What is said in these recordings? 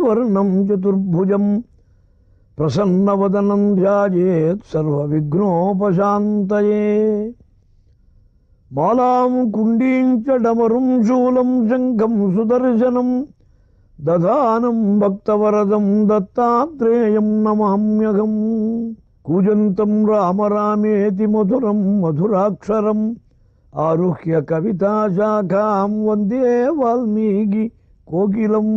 వర్ణం చతుర్భుజం ప్రసన్నవదనం ధ్యాయేత్ సర్వవిఘ్నోపశాంతయే. మాలాం కుండీం చ డమరుం శూలం శంఖం సుదర్శనం దధానం భక్తవరదం దత్తాత్రేయం నమామ్యహం. కూజంతం రామ రామేతి మధురం మధురాక్షరం ఆరుహ్య కవితాశాఖాం వందే వాల్మీకి కోకిలం.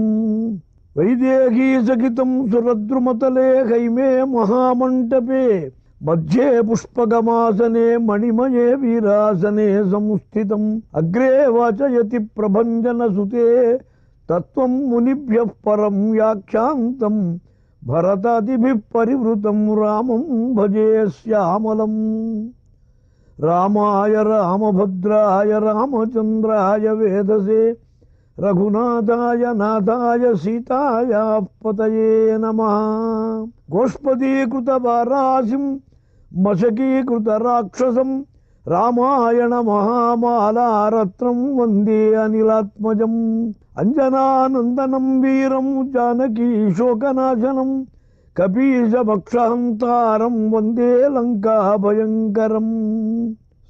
వైదేహీ సహితం సురద్రుమతలే హైమే మహామంటపే మధ్యే పుష్పగమాసనే మణిమయే వీరాసనే సంస్థితం. అగ్రే వాచయతి ప్రభంజన సుతే తత్వం మునిభ్యః పరం వ్యాఖ్యాంతం భరతాదిభిః పరివృతం రామం భజే శ్యామలం. రామాయ రామభద్రాయ రామచంద్రాయ వేదసే రఘునాథాయ నాథాయ సీతాయా పతయే నమః. గోష్పదీకృత వారాసిం మశకీకృత రాక్షసం రామాయణ మహామాలారత్నం వందే అనిలాత్మజం. అంజనానందనం వీరం జానకీ శోకనాశనం కపీశభక్షహంతారం వందే లంకా భయంకరం.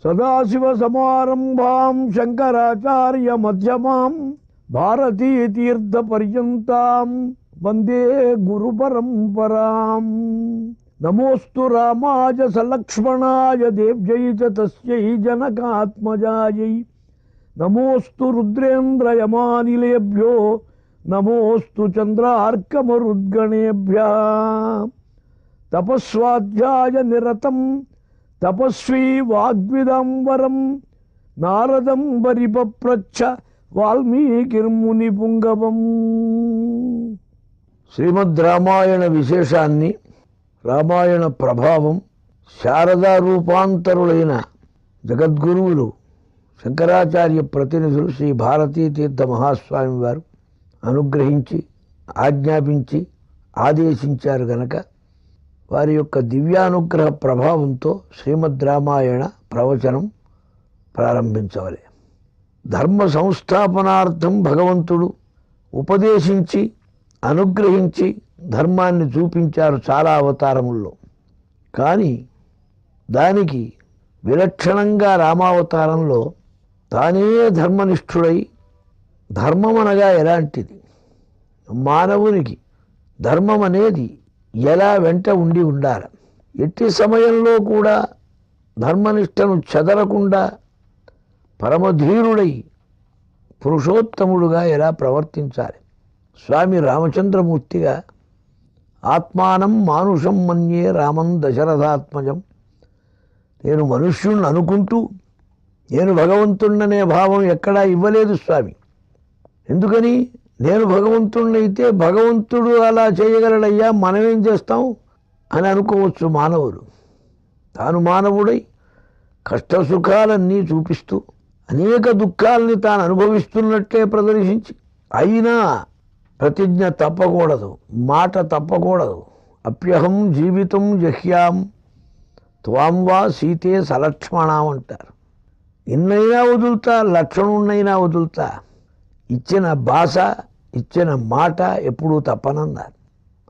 సదాశివ సమారంభాం శంకరాచార్య మధ్యమాం భారతీ తీర్థ పర్యంతాం వందే గురు పరంపరాం. నమోస్తు రామాయ సలక్ష్మణాయ దేవ్యై చ తస్యై జనకాత్మజాయై. నమోస్తు రుద్రేంద్రయమానిలేభ్యో నమోస్తు చంద్రార్కమరుద్గణేభ్యః. తపస్వాధ్యాయ నిరతం తపస్వీ వాగ్విదంబరం నారదం పరిపప్రచ్ఛ వాల్మీకిర్ముని పుంగవం. శ్రీమద్ రామాయణ విశేషాన్ని, రామాయణ ప్రభావం శారదా రూపాంతరులైన జగద్గురువులు శంకరాచార్య ప్రతినిధులు శ్రీ భారతీ తీర్థ మహాస్వామి వారు అనుగ్రహించి ఆజ్ఞాపించి ఆదేశించారు గనక వారి యొక్క దివ్యానుగ్రహ ప్రభావంతో శ్రీమద్ రామాయణ ప్రవచనం ప్రారంభించవలే. ధర్మ సంస్థాపనార్థం భగవంతుడు ఉపదేశించి అనుగ్రహించి ధర్మాన్ని చూపించారు చాలా అవతారముల్లో. కానీ దానికి విలక్షణంగా రామావతారంలో తానే ధర్మనిష్ఠుడై, ధర్మమనగా ఎలాంటిది, మానవునికి ధర్మం అనేది ఎలా వెంట ఉండి ఉండాలి, ఎట్టి సమయంలో కూడా ధర్మనిష్టను చెదరకుండా పరమధీరుడై పురుషోత్తముడుగా ఎలా ప్రవర్తించాలి. స్వామి రామచంద్రమూర్తిగా ఆత్మానం మానుషం మన్యే రామం దశరథాత్మజం. నేను మనుష్యుణ్ణి అనుకుంటూ నేను భగవంతుణ్ణనే భావం ఎక్కడా ఇవ్వలేదు స్వామి. ఎందుకని? నేను భగవంతుణ్ణైతే భగవంతుడు అలా చేయగలడయ్యా, మనమేం చేస్తాం అని అనుకోవచ్చు మానవుడు. తాను మానవుడై కష్టసుఖాలన్నీ చూపిస్తూ అనేక దుఃఖాలని తాను అనుభవిస్తున్నట్లే ప్రదర్శించి, అయినా ప్రతిజ్ఞ తప్పకూడదు, మాట తప్పకూడదు. అప్యహం జీవితం జహ్యాం త్వాం వా సీతే సలక్ష్మణం అంటారు. నిన్నైనా వదులుతా, లక్ష్మణున్నైనా వదులుతా. ఇచ్చిన భాష, ఇచ్చిన మాట ఎప్పుడూ తప్పనన్నారు.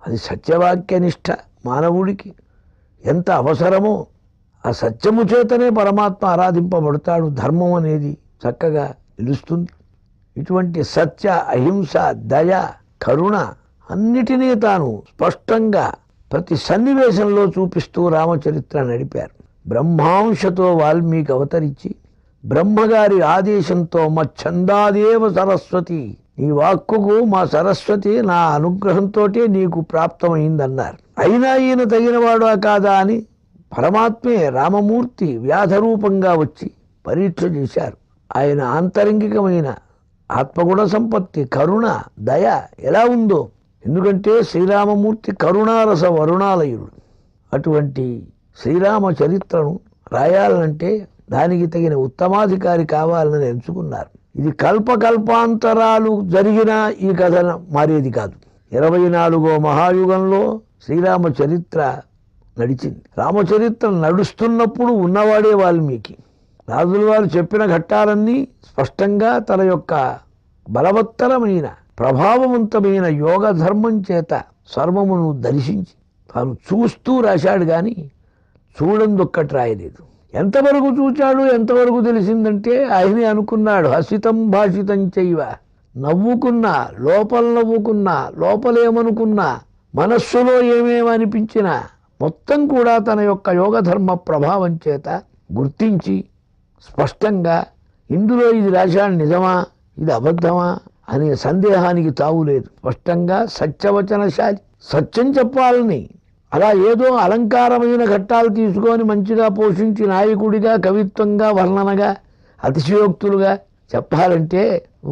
అది సత్యవాక్యనిష్ట మానవుడికి ఎంత అవసరమో. ఆ సత్యము చేతనే పరమాత్మ ఆరాధింపబడతాడు. ధర్మం అనేది చక్కగా నిలుస్తుంది. ఇటువంటి సత్య, అహింస, దయ, కరుణ అన్నిటినీ తాను స్పష్టంగా ప్రతి సన్నివేశంలో చూపిస్తూ రామచరిత్ర నడిపారు. బ్రహ్మాంశతో వాల్మీకి అవతరించి బ్రహ్మగారి ఆదేశంతో మచ్ఛందాదేవ సరస్వతి, నీ వాక్కుకు మా సరస్వతి నా అనుగ్రహంతో నీకు ప్రాప్తమైందన్నారు. అయినా ఈయన తగినవాడా కాదా అని పరమాత్మే రామమూర్తి వ్యాధరూపంగా వచ్చి పరీక్ష చేశారు. ఆయన ఆంతరంగికమైన ఆత్మగుణ సంపత్తి, కరుణ, దయ ఎలా ఉందో. ఎందుకంటే శ్రీరామమూర్తి కరుణారస వరుణాలయుడు. అటువంటి శ్రీరామ చరిత్రను రాయాలంటే దానికి తగిన ఉత్తమాధికారి కావాలని ఎంచుకున్నారు. ఇది కల్పకల్పాంతరాలు జరిగినా ఈ కథ మారేది కాదు. 24వ మహాయుగంలో శ్రీరామ చరిత్ర నడిచింది. రామచరిత్ర నడుస్తున్నప్పుడు ఉన్నవాడే వాల్మీకి. రాజుల వారు చెప్పిన ఘట్టాలన్నీ స్పష్టంగా తన యొక్క బలవత్తరమైన ప్రభావవంతమైన యోగ ధర్మం చేత సర్వమును దర్శించి తాను చూస్తూ రాశాడు, కానీ చూడందొక్కటి రాయలేదు. ఎంతవరకు చూచాడు, ఎంతవరకు తెలిసిందంటే ఆయనే అనుకున్నాడు, హసితం భాషితం చైవ, నవ్వుకున్నా లోపల నవ్వుకున్నా, లోపలేమనుకున్నా, మనస్సులో ఏమేమనిపించినా మొత్తం కూడా తన యొక్క యోగధర్మ ప్రభావం చేత గుర్తించి స్పష్టంగా ఇందులో ఇది రాశాడు నిజమా, ఇది అబద్ధమా అనే సందేహానికి తావులేదు. స్పష్టంగా సత్యవచనశాలి, సత్యం చెప్పాలని, అలా ఏదో అలంకారమైన ఘట్టాలు తీసుకొని మంచిగా పోషించి నాయకుడిగా, కవిత్వంగా, వర్ణనగా, అతిశయోక్తులుగా చెప్పాలంటే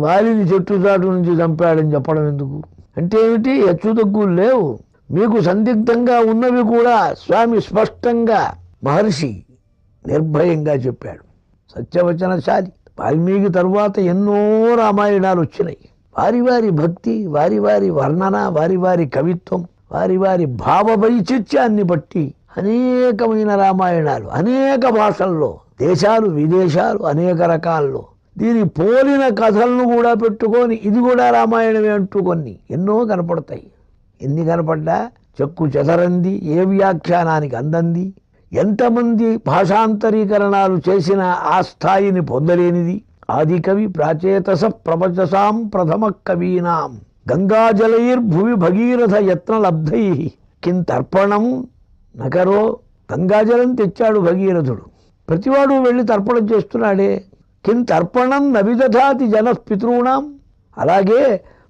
వాలిని చెట్టుచాటు నుంచి చంపాడని చెప్పడం ఎందుకు? అంటే ఏమిటి? హెచ్చుతగ్గులు లేవు, మీకు సందిగ్ధంగా ఉన్నవి కూడా స్వామి స్పష్టంగా మహర్షి నిర్భయంగా చెప్పాడు. సత్యవచనశాలి. వాల్మీకి తరువాత ఎన్నో రామాయణాలు వచ్చినాయి. వారి వారి భక్తి, వారి వారి వర్ణన, వారి వారి కవిత్వం, వారి వారి భావ వైచిత్యాన్ని బట్టి అనేకమైన రామాయణాలు, అనేక భాషల్లో, దేశాలు విదేశాలు, అనేక రకాల్లో దీని పోలిన కథలను కూడా పెట్టుకొని ఇది కూడా రామాయణమే అంటూ కొన్ని ఎన్నో కనపడతాయి. ఎన్ని కనపడ్డా చెక్కు చెదరంది, ఏ వ్యాఖ్యానానికి అందంది, ఎంతమంది భాషాంతరీకరణాలు చేసిన ఆ స్థాయిని పొందలేనిది. ఆదికవి ప్రాచేతస ప్రవచసాం ప్రథమ కవీనాం గంగాజలైర్భువి భగీరథ యత్నలబ్ధై కింతర్పణం నకరో. గంగాజలం తెచ్చాడు భగీరథుడు, ప్రతివాడు వెళ్ళి తర్పణం చేస్తున్నాడే. కింతర్పణం నవిదధాతి జనపితॄణాం. అలాగే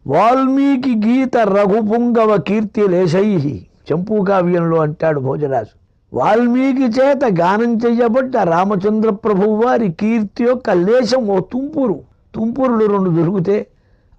వాల్మీకి గీత రఘుపుంగవ కీర్తి లేశై చంపూ కావ్యంలో అంటాడు భోజరాజు. వాల్మీకి చేత గానం చెయ్యబడ్డ రామచంద్ర ప్రభువు వారి కీర్తి యొక్క లేశం, ఓ తుంపురులు 2 దొరికితే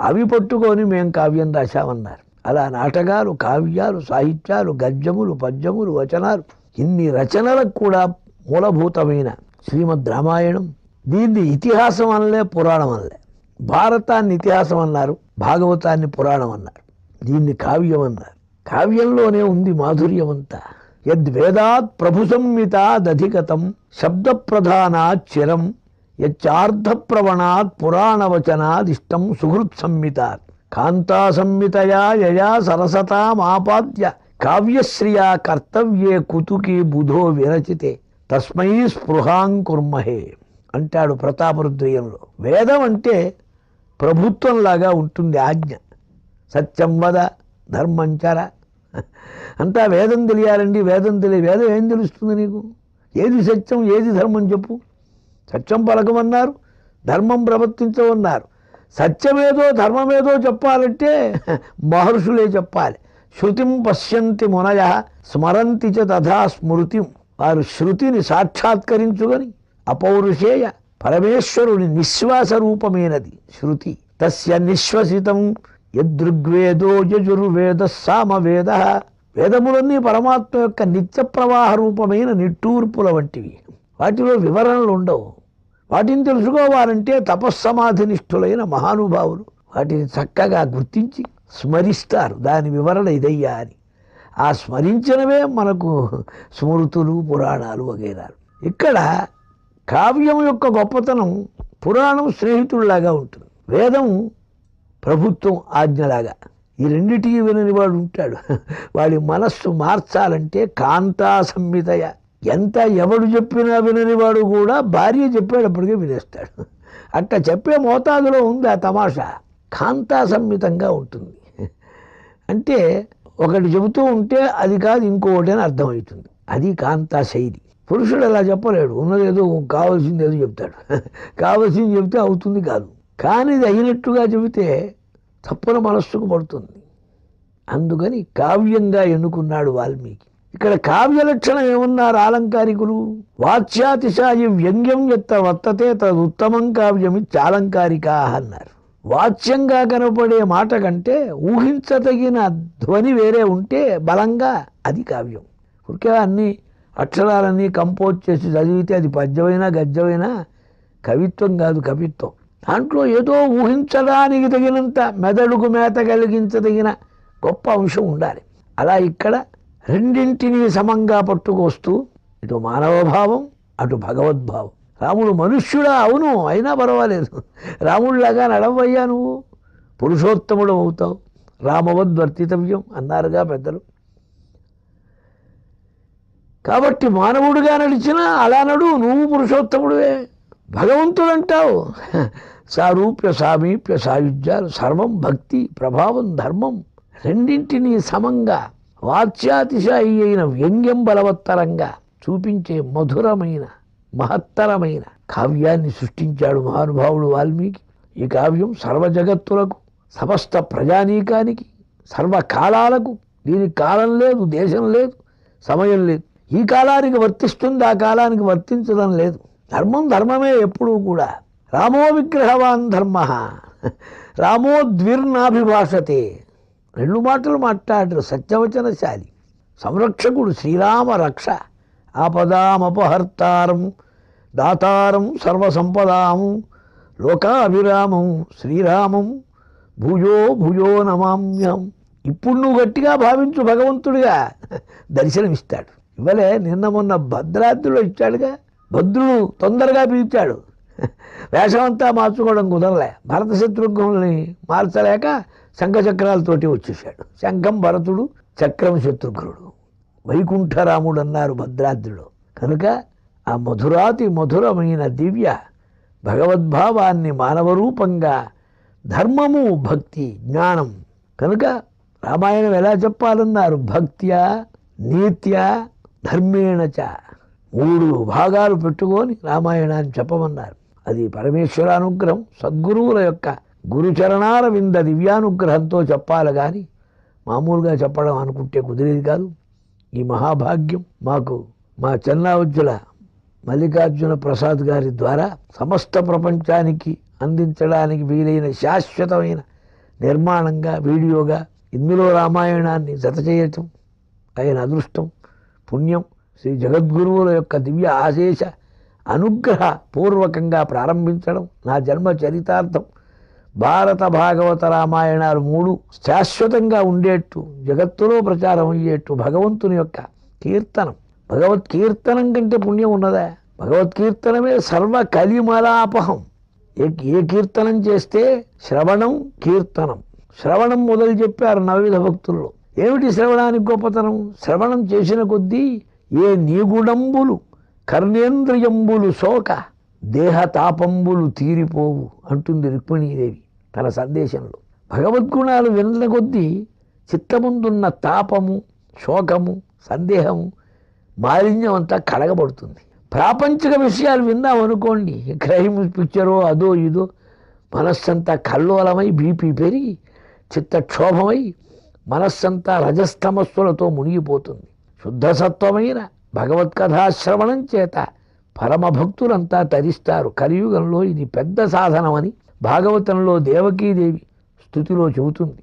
అవి పట్టుకొని మేం కావ్యం రాశామన్నారు. అలా నాటకాలు, కావ్యాలు, సాహిత్యాలు, గద్యములు, పద్యములు, వచనాలు, ఇన్ని రచనలకు కూడా మూలభూతమైన శ్రీమద్ రామాయణం. దీన్ని ఇతిహాసం అనలే, పురాణం అనలే. భారతాన్ని ఇతిహాసం అన్నారు, భాగవతాన్ని పురాణం అన్నారు, దీన్ని కావ్యం అన్నారు. కావ్యంలోనే ఉంది మాధుర్యమంతా. యద్వేదాత్ ప్రభు సంహితాదధిగతం శబ్ద ప్రధానాత్ చిరం యచ్చార్థ ప్రవణాత్ పురాణవచనాదిష్టం సుహృత్ సంహితాత్ కాంతా సంహితయా యయా సరసతామాపాద్య కావ్యశ్రియా కర్తవ్యే కుతుకి బుధో విరచితే తస్మై స్పృహాం కుర్మహే అంటాడు ప్రతాపరుద్రీయంలో. వేదం అంటే ప్రభుత్వంలాగా ఉంటుంది, ఆజ్ఞ. సత్యం వద ధర్మంచర అంతా వేదం తెలియాలండి. వేదం ఏం తెలుస్తుంది నీకు? ఏది సత్యం, ఏది ధర్మం చెప్పు. సత్యం పలకమన్నారు, ధర్మం ప్రవర్తించమన్నారు. సత్యమేదో ధర్మమేదో చెప్పాలంటే మహర్షులే చెప్పాలి. శృతిం పశ్యంతి మునయ స్మరంతి చ తథా స్మృతిం. వారు శృతిని సాక్షాత్కరించుకొని అపౌరుషేయ పరమేశ్వరుని నిశ్వాస రూపమైనది శృతి. తస్య నిశ్వసితం యదృగ్వేదో యజుర్వేద సామవేద. వేదములన్నీ పరమాత్మ యొక్క నిత్య ప్రవాహ రూపమైన నిట్టూర్పుల వంటివి. వాటిలో వివరణలు ఉండవు. వాటిని తెలుసుకోవాలంటే తపస్సమాధినిష్ఠులైన మహానుభావులు వాటిని చక్కగా గుర్తించి స్మరిస్తారు. దాని వివరణ ఇదయ్యా అని. ఆ స్మరించినవే మనకు స్మృతులు, పురాణాలు వగైరాలు. ఇక్కడ కావ్యం యొక్క గొప్పతనం పురాణం స్నేహితుడిలాగా ఉంటుంది, వేదం ప్రభుత్వం ఆజ్ఞలాగా. ఈ రెండిటికి వినని వాడు ఉంటాడు. వాడి మనస్సు మార్చాలంటే కాంతా సంహితయ. ఎంత ఎవడు చెప్పినా వినని వాడు కూడా భార్య చెప్పేటప్పటికే వినేస్తాడు. అట్లా చెప్పే మోతాదులో ఉంది ఆ తమాషా. కాంతా సంహితంగా ఉంటుంది. అంటే ఒకటి చెబుతూ ఉంటే అది కాదు ఇంకొకటి అని అర్థమవుతుంది. అది కాంతా శైలి. పురుషుడు అలా చెప్పలేడు, ఉన్నదేదో కావాల్సింది ఏదో చెప్తాడు. కావాల్సింది చెప్తే అవుతుంది కాదు, కానీ ఇది అయినట్టుగా చెబితే తప్పున మనస్సుకు పడుతుంది. అందుకని కావ్యంగా ఎన్నుకున్నాడు వాల్మీకి. ఇక్కడ కావ్య లక్షణం ఏమన్నారు ఆలంకారికులు? వాచ్యాతిశాయి వ్యంగ్యం ఎత్త వర్తతే తదుత్తమం కావ్యమిత్యాలంకారికా అన్నారు. వాచ్యంగా కనపడే మాట కంటే ఊహించదగిన ధ్వని వేరే ఉంటే బలంగా అది కావ్యం. ఊరికే అన్ని అక్షరాలన్నీ కంపోజ్ చేసి చదివితే అది పద్యమైనా గద్యమైనా కవిత్వం కాదు, కవిత్వం. దాంట్లో ఏదో ఊహించడానికి తగినంత మెదడుకు మేత కలిగించదగిన గొప్ప అంశం ఉండాలి. అలా ఇక్కడ రెండింటినీ సమంగా పట్టుకొస్తూ ఇటు మానవభావం, అటు భగవద్భావం. రాముడు మనుష్యుడా? అవును, అయినా పర్వాలేదు. రాముడిలాగా నడవయ్యా నువ్వు. పురుషోత్తముడు అవుతావు. రామవద్వర్తితవ్యం అన్నారుగా పెద్దలు. కాబట్టి మానవుడిగా నడిచినా అలా నడు, నువ్వు పురుషోత్తముడివే. భగవంతుడు అంటావు, సారూప్య సామీప్య సాయుధ్యాలు సర్వం భక్తి ప్రభావం ధర్మం రెండింటినీ సమంగా వాచ్యాతిశాయి అయిన వ్యంగ్యం బలవత్తరంగా చూపించే మధురమైన మహత్తరమైన కావ్యాన్ని సృష్టించాడు మహానుభావుడు వాల్మీకి. ఈ కావ్యం సర్వ జగత్తులకు, సమస్త ప్రజానీకానికి, సర్వకాలాలకు, దీనికి కాలం లేదు, దేశం లేదు, సమయం లేదు. ఈ కాలానికి వర్తిస్తుంది, ఆ కాలానికి వర్తించడం లేదు. ధర్మం ధర్మమే ఎప్పుడూ కూడా. రామో విగ్రహవాన్ ధర్మ రామో ద్విర్నాభిభాషతే. 2 మాటలు మాట్లాడరు సత్యవచనశాలి. సంరక్షకుడు శ్రీరామ రక్ష. ఆపదామపహర్తారం దాతారం సర్వసంపదాము లోకాభిరామం శ్రీరామం భూయో భూయో నమామ్యం. ఇప్పుడు నువ్వు గట్టిగా భావించు, భగవంతుడిగా దర్శనమిస్తాడు. ఇవ్వలే, నిన్న మొన్న భద్రాద్రిలో ఇచ్చాడుగా. భద్రుడు తొందరగా పిలిచాడు, వేషమంతా మార్చుకోవడం కుదరలే. భరత శత్రుఘ్నుల్ని మార్చలేక శంఖచక్రాలతోటి వచ్చేసాడు. శంఖం భరతుడు, చక్రం శత్రుఘ్నుడు. వైకుంఠరాముడు అన్నారు భద్రాద్రిలో. కనుక ఆ మధురాతి మధురమైన దివ్య భగవద్భావాన్ని మానవరూపంగా ధర్మము భక్తి జ్ఞానం. కనుక రామాయణం ఎలా చెప్పాలన్నారు? భక్త్యా నీత్యా ధర్మేణచ. 3 భాగాలు పెట్టుకొని రామాయణాన్ని చెప్పమన్నారు. అది పరమేశ్వర అనుగ్రహం, సద్గురువుల యొక్క గురుచరణాల వింద దివ్యానుగ్రహంతో చెప్పాలి కానీ మామూలుగా చెప్పడం అనుకుంటే కుదిరేది కాదు. ఈ మహాభాగ్యం మాకు మా చెన్నావజ్జుల మల్లికార్జున ప్రసాద్ గారి ద్వారా సమస్త ప్రపంచానికి అందించడానికి వీలైన శాశ్వతమైన నిర్మాణంగా, వీడియోగా ఇందులో రామాయణాన్ని జత చేయటం ఆయన అదృష్టం, పుణ్యం. శ్రీ జగద్గురువుల యొక్క దివ్య ఆశేష అనుగ్రహ పూర్వకంగా ప్రారంభించడం నా జన్మ చరితార్థం. భారత భాగవత రామాయణాలు 3 శాశ్వతంగా ఉండేట్టు, జగత్తులో ప్రచారం అయ్యేట్టు భగవంతుని యొక్క కీర్తనం. భగవత్కీర్తనం కంటే పుణ్యం ఉన్నదా? భగవత్కీర్తనమే సర్వ కలిమలాపహం. ఏ కీర్తనం చేస్తే శ్రవణం కీర్తనం. శ్రవణం మొదలు చెప్పారు నవవిధ భక్తుల్లో. ఏమిటి శ్రవణానికి గొప్పతనం? శ్రవణం చేసిన కొద్దీ ఏ నీగుడంబులు కర్ణేంద్రియంబులు శోక దేహతాపంబులు తీరిపోవు అంటుంది రుక్మిణీదేవి తన సందేశంలో. భగవద్గుణాలు విన్న కొద్దీ చిత్తముందున్న తాపము, శోకము, సందేహము, మాలిన్యం అంతా కడగబడుతుంది. ప్రాపంచిక విషయాలు విన్నామనుకోండి, క్రైమ్ పిక్చరో అదో ఇదో, మనస్సంతా కల్లోలమై బీపీ పెరిగి చిత్తక్షోభమై మనస్సంతా రజస్తమస్సులతో మునిగిపోతుంది. శుద్ధసత్వమైన భగవత్కథాశ్రవణం చేత పరమభక్తులంతా తరిస్తారు. కలియుగంలో ఇది పెద్ద సాధనమని భాగవతంలో దేవకీదేవి స్తుతిలో చెబుతుంది.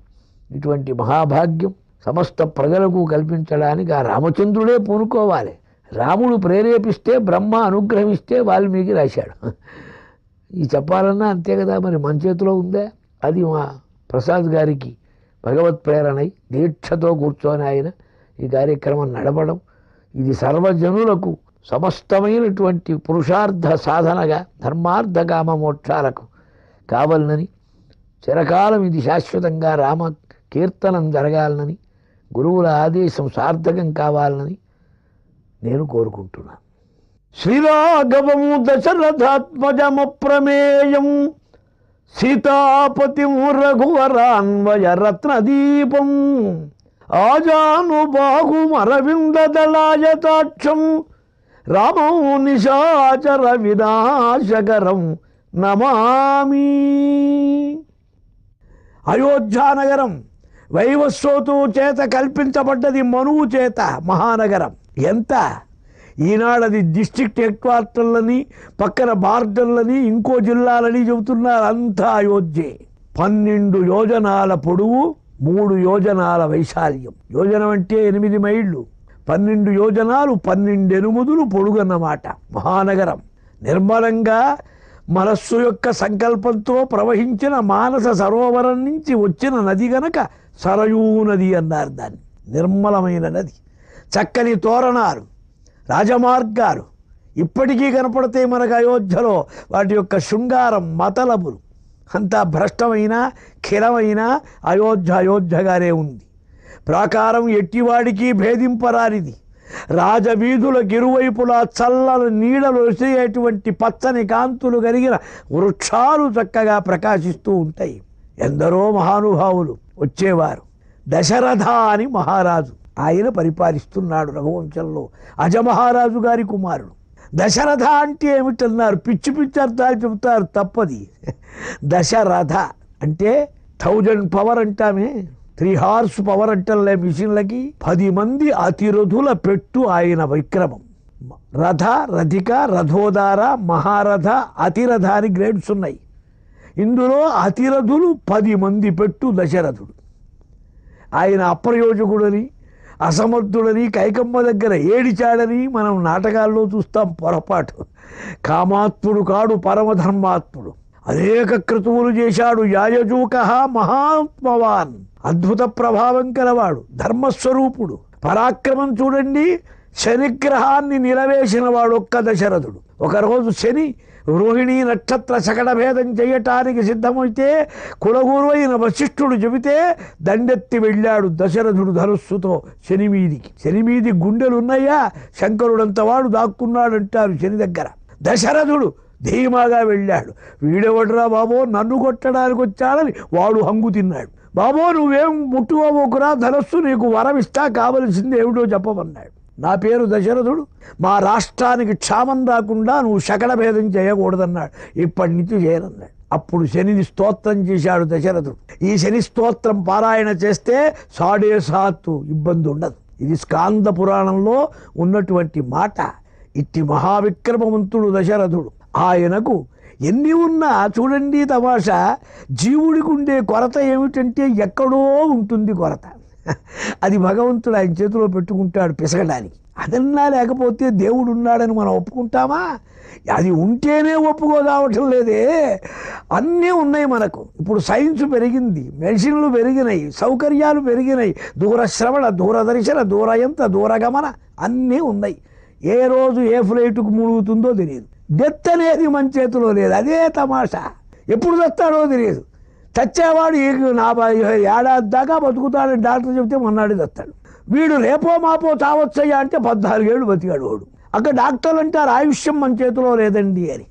ఇటువంటి మహాభాగ్యం సమస్త ప్రజలకు కల్పించడానికి ఆ రామచంద్రుడే పూనుకోవాలి. రాముడు ప్రేరేపిస్తే, బ్రహ్మ అనుగ్రహిస్తే వాల్మీకి రాశాడు. ఈ చెప్పాలన్నా అంతే కదా, మరి మన చేతిలో ఉందే. అది మా ప్రసాద్ గారికి భగవత్ ప్రేరణై దీక్షతో కూర్చొని ఆయన ఈ కార్యక్రమం నడపడం, ఇది సర్వజనులకు సమస్తమైనటువంటి పురుషార్థ సాధనగా ధర్మార్థ కామ మోక్షాలకు కావాలనని, చిరకాలం ఇది శాశ్వతంగా రామ కీర్తనం జరగాలనని, గురువుల ఆదేశం సార్థకం కావాలని నేను కోరుకుంటున్నాను. శ్రీరాఘవము దశరథాత్మజమప్రమేయం సీతాపతిం రఘువరాన్వయ రత్నదీపం ఆజానుబాహుమరవిందదళాయతాక్షం రామం నిశాచర వినాశకరం నమామి. అయోధ్యానగరం వైవస్వతు చేత కల్పించబడ్డది, మనువు చేత మహానగరం. ఎంత ఈనాడది డిస్ట్రిక్ట్ హెడ్ క్వార్టర్లని, పక్కన బార్డర్లని, ఇంకో జిల్లాలని చెబుతున్నారు. అంతా అయోధ్యే. 12 యోజనాల పొడవు, 3 యోజనాల వైశాల్యం. యోజనం అంటే 8 మైళ్ళు, 12 యోజనాలు 12 ఎనుముదులు పొడుగన్నమాట. మహానగరం నిర్మలంగా మనస్సు యొక్క సంకల్పంతో ప్రవహించిన మానస సరోవరం నుంచి వచ్చిన నది గనక సరయూ నది అన్నారు దాన్ని. నిర్మలమైన నది, చక్కని తోరణాలు, రాజమార్గాలు ఇప్పటికీ కనపడతాయి మనకు అయోధ్యలో. వాటి యొక్క శృంగారం, మతలబులు, అంతా భ్రష్టమైన ఖిలమైన అయోధ్యగానే ఉంది. ప్రాకారం ఎట్టివాడికి భేదింపరానిది. రాజవీధులకు ఇరువైపులా చల్లని నీడలు వచ్చేటువంటి పచ్చని కాంతులు కలిగిన వృక్షాలు చక్కగా ప్రకాశిస్తూ ఉంటాయి. ఎందరో మహానుభావులు వచ్చేవారు. దశరథ అని మహారాజు, ఆయన పరిపాలిస్తున్నాడు రఘువంశంలో. అజమహారాజు గారి కుమారుడు. దశరథ అంటే ఏమిటన్నారు? పిచ్చి పిచ్చి అర్థాలు చెబుతారు, తప్పది. దశరథ అంటే 1000 పవర్ అంటామే, 3 హార్స్ పవర్ అంటలే మిషన్లకి. 10 మంది అతిరథుల పెట్టు ఆయన విక్రమం. రథ, రథిక, రథోదార, మహారథ, అతిరథ అని గ్రేడ్స్ ఉన్నాయి. ఇందులో అతిరథులు 10 మంది పెట్టు దశరథుడు. ఆయన అప్రయోజకుడని, అసమర్థుడని, కైకమ్మ దగ్గర ఏడిచాడని మనం నాటకాల్లో చూస్తాం. పొరపాటు. కామాత్ముడు కాడు, పరమధర్మాత్ముడు. అనేక క్రతువులు చేశాడు. యాయజూక మహాత్మవాన్, అద్భుత ప్రభావం కలవాడు, ధర్మస్వరూపుడు. పరాక్రమం చూడండి. శనిగ్రహాన్ని నిలవేసిన వాడు ఒక్క దశరథుడు. ఒకరోజు శని రోహిణీ నక్షత్ర శకటభేదం చేయటానికి సిద్ధమైతే కులగురువైన వశిష్ఠుడు చెబితే దండెత్తి వెళ్ళాడు దశరథుడు ధనుస్సుతో శని మీదికి. శని మీది గుండెలున్నాయా? శంకరుడంత వాడు దాక్కున్నాడంటారు శని దగ్గర. దశరథుడు ధీమాగా వెళ్ళాడు. వీడెవడరా బాబో, నన్ను కొట్టడానికి వచ్చాడని వాడు హంగు తిన్నాడు. బాబో నువ్వేం ముట్టుకోబోకురా, ధనస్సు నీకు వరమిస్తా, కావలసింది ఏమిటో చెప్పమన్నాడు. నా పేరు దశరథుడు, మా రాష్ట్రానికి క్షామం రాకుండా నువ్వు శకటభేదం చేయకూడదన్నాడు. ఇప్పటి నుంచి చేయనన్నాడు. అప్పుడు శనిని స్తోత్రం చేశాడు దశరథుడు. ఈ శని స్తోత్రం పారాయణ చేస్తే 7.5 ఇబ్బంది ఉండదు. ఇది స్కాంద పురాణంలో ఉన్నటువంటి మాట. ఇట్టి మహావిక్రమవంతుడు దశరథుడు. ఆయనకు ఎన్ని ఉన్నా చూడండి తమాషా, జీవుడికి ఉండే కొరత ఏమిటంటే ఎక్కడో ఉంటుంది కొరత. అది భగవంతుడు ఆయన చేతిలో పెట్టుకుంటాడు పిసగడానికి. అదన్నా లేకపోతే దేవుడు ఉన్నాడని మనం ఒప్పుకుంటామా? అది ఉంటేనే ఒప్పుకోదావటం లేదే. అన్నీ ఉన్నాయి మనకు. ఇప్పుడు సైన్స్ పెరిగింది, మెడిసిన్లు పెరిగినాయి, సౌకర్యాలు పెరిగినాయి, దూరశ్రవణ, దూరదర్శన, దూరయంత, దూరగమన అన్నీ ఉన్నాయి. ఏ రోజు ఏ ఫ్లైట్కు మునుగుతుందో తెలియదు. డెత్ అనేది మన చేతిలో లేదు. అదే తమాషా. ఎప్పుడు చస్తాడో తెలియదు. చచ్చేవాడు 40 ఏడాది దాకా బతుకుతాడని డాక్టర్ చెబితే మొన్నాడు చస్తాడు. వీడు రేపో మాపో చావచ్చయ్యా అంటే 14 ఏళ్ళు బతికాడు వాడు. అక్కడ డాక్టర్లు అంటారు ఆయుష్యం మన చేతిలో లేదండి అని.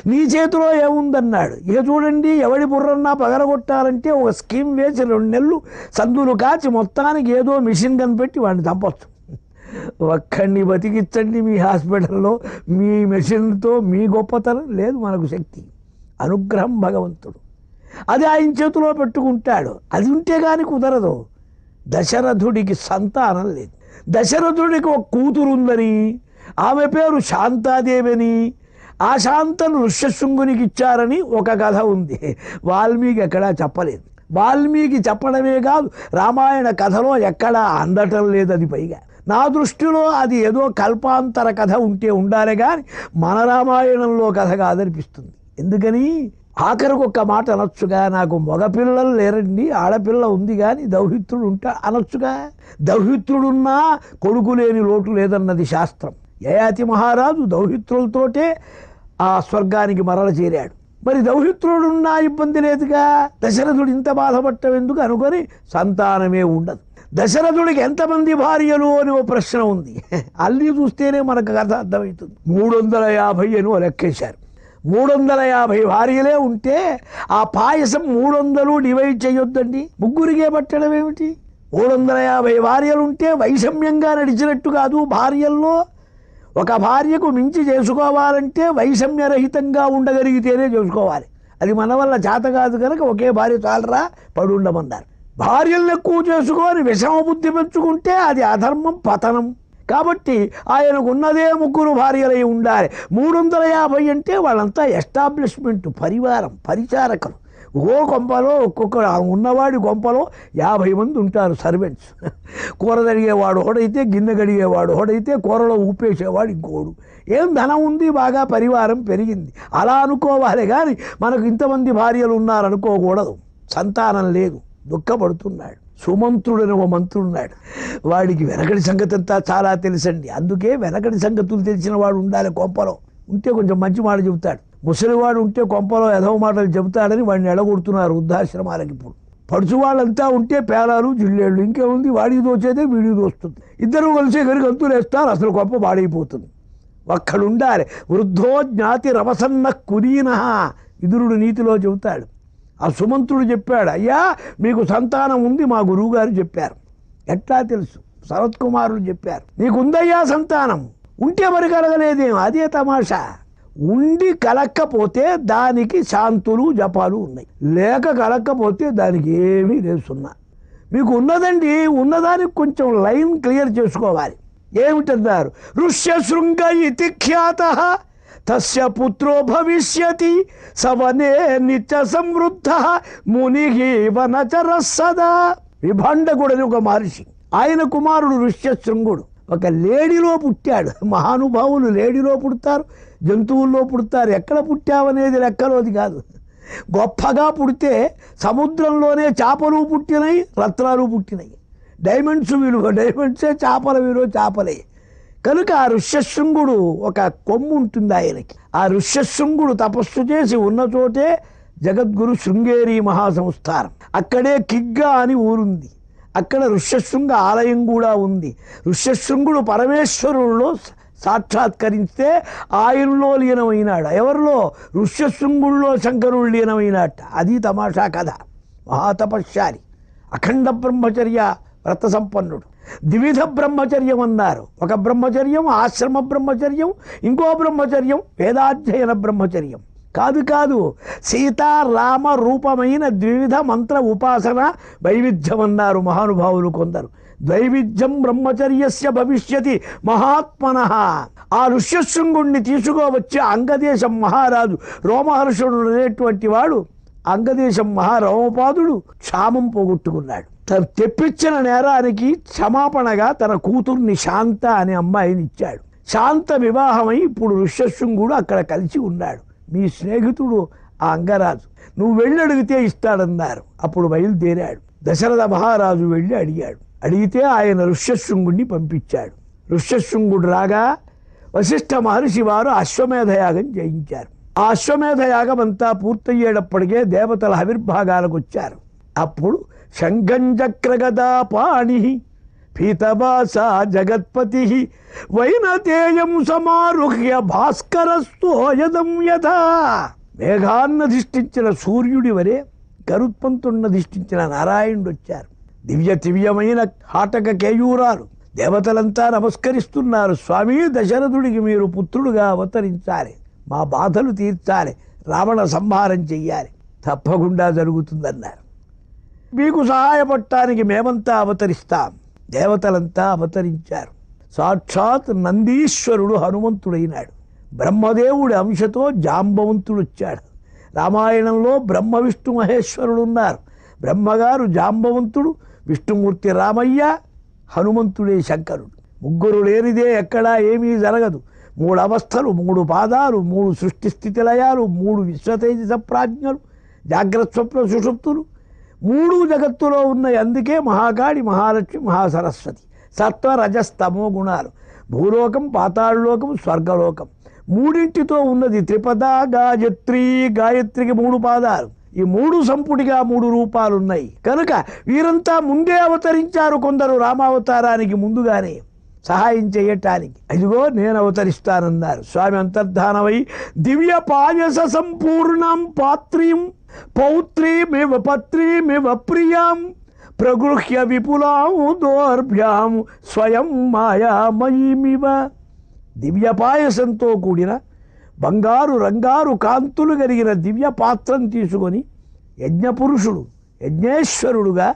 నీ చేతిలో ఏముందన్నాడు. ఇక చూడండి, ఎవడి బుర్రన్నా పగలగొట్టాలంటే ఒక స్కీమ్ వేసి 2 నెలలు సందులు కాచి మొత్తానికి ఏదో మిషన్ కనిపెట్టి వాడిని చంపొచ్చు. ఒక్కడిని బతికించండి మీ హాస్పిటల్లో, మీ మెషిన్తో. మీ గొప్పతనం లేదు, మనకు శక్తి, అనుగ్రహం భగవంతుడు. అది ఆయన చేతిలో పెట్టుకుంటాడు. అది ఉంటే కానీ కుదరదు. దశరథుడికి సంతానం లేదు. దశరథుడికి ఒక కూతురు ఉందని, ఆమె పేరు శాంతాదేవి అని, ఆ శాంతను ఋష్యశృంగునికి ఇచ్చారని ఒక కథ ఉంది. వాల్మీకి ఎక్కడా చెప్పలేదు. వాల్మీకి చెప్పడమే కాదు, రామాయణ కథలో ఎక్కడా అందటం లేదు. అది పైగా నా దృష్టిలో అది ఏదో కల్పాంతర కథ ఉంటే ఉండాలి కానీ మన రామాయణంలో కథ కాదనిపిస్తుంది. ఎందుకని ఆఖరికి ఒక్క మాట అనొచ్చుగా, నాకు మగపిల్లలు లేరండి, ఆడపిల్ల ఉంది కానీ దౌహిత్రుడు ఉంటా అనొచ్చుగా. దౌహిత్రుడున్నా కొడుకు లేని లోటు లేదన్నది శాస్త్రం. యయాతి మహారాజు దౌహిత్రులతోటే ఆ స్వర్గానికి మరల చేరాడు. మరి దౌహిత్రుడున్నా ఇబ్బంది లేదుగా. దశరథుడు ఇంత బాధపడటం ఎందుకు అనుకొని సంతానమే ఉండదు. దశరథుడికి ఎంతమంది భార్యలు అని ఓ ప్రశ్న ఉంది. అల్లి చూస్తేనే మనకు కథ అర్థమవుతుంది. 350 అని లెక్కేశారు. 350 భార్యలే ఉంటే ఆ పాయసం 300 డివైడ్ చేయొద్దండి. ముగ్గురికే పట్టడం ఏమిటి? 350 భార్యలు ఉంటే వైషమ్యంగా నడిచినట్టు కాదు. భార్యల్లో ఒక భార్యకు మించి చేసుకోవాలంటే వైషమ్యరహితంగా ఉండగలిగితేనే చేసుకోవాలి. అది మన వల్ల చేత కాదు కనుక ఒకే భార్య చాలరా, పడి ఉండమన్నారు. భార్యలను ఎక్కువ చేసుకొని విషమ బుద్ధి పెంచుకుంటే అది అధర్మం, పతనం. కాబట్టి ఆయనకు ఉన్నదే 3 భార్యలై ఉండాలి. 350 అంటే వాళ్ళంతా ఎస్టాబ్లిష్మెంట్, పరివారం, పరిచారకులు. ఓ కొంపలో ఒక్కొక్క ఉన్నవాడి కొంపలో 50 మంది ఉంటారు సర్వెంట్స్. కూర తడిగేవాడు ఒకడైతే, గిన్నె కడిగేవాడు ఒకడైతే, కూరలో ఉప్పేసేవాడు ఇంకోడు. ఏం ధనం ఉంది, బాగా పరివారం పెరిగింది అలా అనుకోవాలి కానీ మనకు ఇంతమంది భార్యలు ఉన్నారనుకోకూడదు. సంతానం లేదు, దుఃఖపడుతున్నాడు. సుమంత్రుడని ఒక మంత్రుడున్నాడు. వాడికి వెనకటి సంగతి అంతా చాలా తెలుసండి. అందుకే వెనకటి సంగతులు తెలిసిన వాడు ఉండాలి కొంపలో. ఉంటే కొంచెం మంచి మాట చెబుతాడు. ముసలివాడు ఉంటే కొంపలో ఎదవ మాటలు చెబుతాడని వాడిని ఎడగొడుతున్నారు వృద్ధాశ్రమాలకి. ఇప్పుడు పడుచు వాళ్ళంతా ఉంటే పేలాలు జిల్లేళ్ళు, ఇంకేముంది వాడికి దోచేదే వీడికి దోస్తుంది. ఇద్దరు కలిసే కనుక గంతులేస్తారు, అసలు కొంప పాడైపోతుంది. ఒక్కడుండాలి. వృద్ధో జ్ఞాతి రవసన్న కులీన విదురుడు నీతిలో చెబుతాడు. ఆ సుమంతుడు చెప్పాడు, అయ్యా మీకు సంతానం ఉంది, మా గురువుగారు చెప్పారు. ఎట్లా తెలుసు? శరత్కుమారుడు చెప్పారు. నీకుందయ్యా సంతానం, ఉంటే మరి కలగలేదేం, అదే తమాషా. ఉండి కలక్కపోతే దానికి శాంతులు జపాలు ఉన్నాయి, లేక కలక్కపోతే దానికి ఏమీ లేదు, సున్నా. మీకు ఉన్నదండి, ఉన్నదానికి కొంచెం లైన్ క్లియర్ చేసుకోవాలి. ఏమిటన్నారు? ఋష్యశృంగ ఇతి ఖ్యాతః తస్య పుత్రో భవిష్యతి సవనే నిత్య సమృద్ధ మునిః వనచర సదా. విభాండకుడని ఒక మహర్షి, ఆయన కుమారుడు ఋష్యశృంగుడు. ఒక లేడీలో పుట్టాడు. మహానుభావులు లేడీలో పుడతారు, జంతువుల్లో పుడతారు. ఎక్కడ పుట్టావనేది లెక్కలోది కాదు. గొప్పగా పుడితే సముద్రంలోనే చేపలు పుట్టినాయి, రత్నాలు పుట్టినాయి. డైమండ్స్ విలువ డైమండ్సే, చేపల విలువ చేపలే. కనుక ఆ ఋష్యశృంగుడు ఒక కొమ్ము ఉంటుంది ఆయనకి. ఆ ఋష్యశృంగుడు తపస్సు చేసి ఉన్న చోటే జగద్గురు శృంగేరి మహాసంస్థానం. అక్కడే కిగ్గా అని ఊరుంది. అక్కడ ఋష్యశృంగ ఆలయం కూడా ఉంది. ఋష్యశృంగుడు పరమేశ్వరుల్లో సాక్షాత్కరిస్తే ఆయనలో లీనమైనాడు. ఎవరిలో? ఋష్యశృంగుల్లో శంకరుడు లీనమైనాట. అది తమాషా కథ. మహాతపశ్శాలి, అఖండ బ్రహ్మచర్య వ్రత సంపన్నుడు. ద్విధ బ్రహ్మచర్యం అన్నారు. ఒక బ్రహ్మచర్యం ఆశ్రమ బ్రహ్మచర్యం, ఇంకో బ్రహ్మచర్యం వేదాధ్యయన బ్రహ్మచర్యం. కాదు, సీతారామ రూపమైన ద్విధ మంత్ర ఉపాసన వైవిధ్యం అన్నారు మహానుభావులు కొందరు. ద్వైవిధ్యం బ్రహ్మచర్యస్య భవిష్యతి మహాత్మనః. ఆ ఋష్యశృంగుణ్ణి తీసుకోవచ్చి అంగదేశం మహారాజు రోమహర్షుడు అనేటువంటి వాడు, అంగదేశం మహారోమపాదుడు క్షామం పోగొట్టుకున్నాడు. తను తెప్పించిన నేరానికి క్షమాపణగా తన కూతుర్ని శాంత అనే అమ్మాయిని ఇచ్చాడు. శాంత వివాహమై ఇప్పుడు ఋష్యశృంగుడు అక్కడ కలిసి ఉన్నాడు. మీ స్నేహితుడు ఆ అంగరాజు, నువ్వు వెళ్ళి అడిగితే ఇస్తాడన్నారు. అప్పుడు బయలుదేరాడు. దశరథ మహారాజు వెళ్ళి అడిగాడు. అడిగితే ఆయన ఋష్యశృంగుడిని పంపించాడు. ఋష్యశృంగుడు రాగా వశిష్ఠ మహర్షి వారు అశ్వమేధయాగం చేయించారు. ఆ అశ్వమేధయాగం అంతా పూర్తయ్యేటప్పటికే దేవతల ఆవిర్భాగాలకు వచ్చారు. అప్పుడు శంఖంచక్రగదా పాణి పీతవాస జగత్పతి వైనతేయం సమారుహ్య భాస్కరస్తోయదం యథా. మేఘాన్నధిష్ఠించిన సూర్యుడి వరే గరుత్మంతున్నధిష్ఠించిన నారాయణుడు వచ్చారు. దివ్యమైన హాటక కేయూరాలు. దేవతలంతా నమస్కరిస్తున్నారు. స్వామి, దశరథుడికి మీరు పుత్రుడుగా అవతరించాలి, మా బాధలు తీర్చాలి, రావణ సంహారం చెయ్యాలి. తప్పకుండా జరుగుతుందన్నారు. మీకు సహాయపడటానికి మేమంతా అవతరిస్తాం. దేవతలంతా అవతరించారు. సాక్షాత్ నందీశ్వరుడు హనుమంతుడైనాడు. బ్రహ్మదేవుడి అంశతో జాంబవంతుడు వచ్చాడు. రామాయణంలో బ్రహ్మ విష్ణు మహేశ్వరుడు ఉన్నారు. బ్రహ్మగారు జాంబవంతుడు, విష్ణుమూర్తి రామయ్య, హనుమంతుడే శంకరుడు. ముగ్గురు లేనిదే ఎక్కడా ఏమీ జరగదు. 3 అవస్థలు, 3 పాదాలు, 3 సృష్టి స్థితి లయాలు, 3 విశ్వతేజస ప్రాజ్ఞలు, జాగ్రత్త స్వప్న సుషుప్తులు, 3 జగత్తులో ఉన్నాయి. అందుకే మహాకాళి, మహాలక్ష్మి, మహాసరస్వతి. సత్వ రజస్తమో గుణాలు. భూలోకం, పాతాళలోకం, స్వర్గలోకం. 3టితో ఉన్నది త్రిపద గాయత్రి. గాయత్రికి 3 పాదాలు. ఈ 3 సంపుటిగా 3 రూపాలున్నాయి. కనుక వీరంతా ముందే అవతరించారు. కొందరు రామావతారానికి ముందుగానే సహాయం చేయటానికి. అదిగో నేను అవతరిస్తానన్నారు. స్వామి అంతర్ధానమై దివ్య పాయస సంపూర్ణం పాత్రీం పౌత్రీమివ పత్రీమివ ప్రియాం ప్రగృహ్య విపులాం దోర్భ్యాం స్వయం మాయామయీమివ. దివ్య పాయసంతో కూడిన బంగారు రంగారు కాంతులు కలిగిన దివ్య పాత్రం తీసుకొని యజ్ఞపురుషుడు, యజ్ఞేశ్వరుడుగా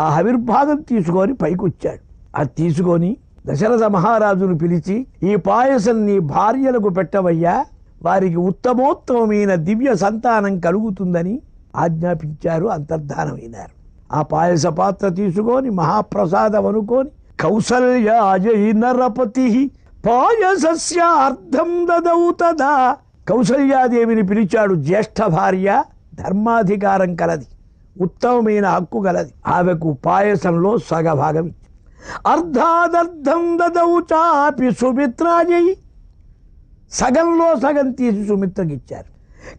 ఆ ఆవిర్భాగం తీసుకొని పైకొచ్చాడు. అది తీసుకొని దశరథ మహారాజును పిలిచి, ఈ పాయసం నీ భార్యలకు పెట్టవయ్యా, వారికి ఉత్తమోత్తమైన దివ్య సంతానం కలుగుతుందని ఆజ్ఞాపించారు. అంతర్ధానమైనారు. ఆ పాయస పాత్ర తీసుకొని మహాప్రసాదం అనుకొని కౌసల్యాయై నరపతి పాయసస్య అర్థం దదౌ తదా. కౌసల్యాదేవిని పిలిచాడు. జ్యేష్ఠ భార్య, ధర్మాధికారం కలది, ఉత్తమమైన హక్కు గలది. ఆమెకు పాయసంలో సగభాగం ఇచ్చి అర్ధాదర్థం దదౌ చాపి సుమిత్రాయై. సగంలో సగం తీసి సుమిత్రకి ఇచ్చారు.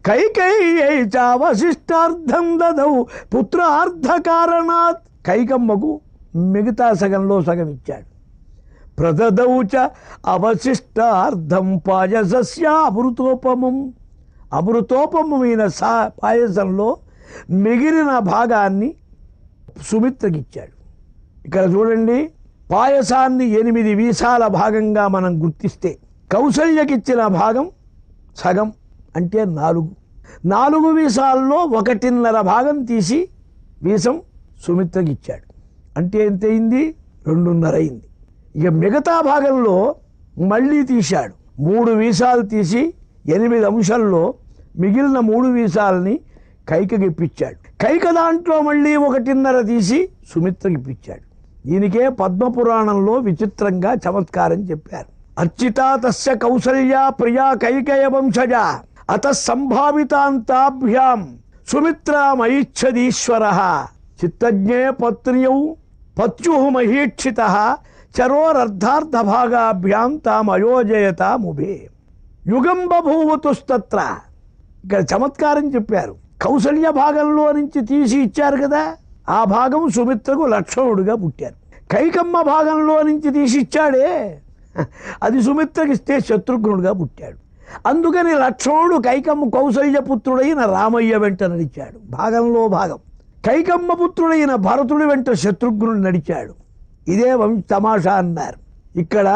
కైకేయ్యై చ వశిష్ఠార్థం దదౌ పుత్రార్థ కారణాత్, కైకమ్మకు మిగతా సగంలో సగం ఇచ్చాడు. ప్రదదౌ చ అవశిష్టార్థం పాయసస్య అమృతోపమం, అమృతోపమైన పాయసంలో మిగిలిన భాగాన్ని సుమిత్రకి ఇచ్చాడు. ఇక్కడ చూడండి, పాయసాన్ని 8 వీసాల భాగంగా మనం గుర్తిస్తే కౌసల్యకిచ్చిన భాగం సగం అంటే 4 వీసాల్లో 1.5 భాగం తీసి వీసం సుమిత్రకి ఇచ్చాడు. అంటే ఎంత అయింది? 2.5 అయింది. ఇక మిగతా భాగంలో మళ్ళీ తీశాడు. 3 వీసాలు తీసి 8 అంశాల్లో మిగిలిన 3 వీసాలని కైకకి ఇప్పించాడు. కైక దాంట్లో మళ్ళీ 1.5 తీసి సుమిత్రకి ఇప్పించాడు. దీనికే పద్మపురాణంలో విచిత్రంగా చమత్కారం చెప్పారు. అర్చితా తస్య కౌసల్య ప్రియా కైకేయ వంశజ అత సంభావితాంతాభ్యాం సుమిత్రామయిచ్చదీశ్వర చిత్తజ్ఞే పత్న్యౌ పత్యు మహీక్షిత చరోరర్ధార్థభాగాభ్యాం తామయోజయతాముభే యుగం బభూవతుస్తత్ర. ఇక్కడ చమత్కారం చెప్పారు. కౌసల్య భాగంలో నుంచి తీసి ఇచ్చారు కదా, ఆ భాగం సుమిత్రకు లక్ష్మణుడిగా పుట్టారు. కైకమ్మ భాగంలో నుంచి తీసి ఇచ్చాడే, అది సుమిత్రకి ఇస్తే శత్రుఘ్నుడిగా పుట్టాడు. అందుకని లక్ష్మణుడు కైకమ్మ కౌసల్య పుత్రుడైన రామయ్య వెంట నడిచాడు. భాగంలో భాగం. కైకమ్మ పుత్రుడైన భరతుడి వెంట శత్రుఘ్నుడు నడిచాడు. ఇదే తమాషా అన్నారు. ఇక్కడ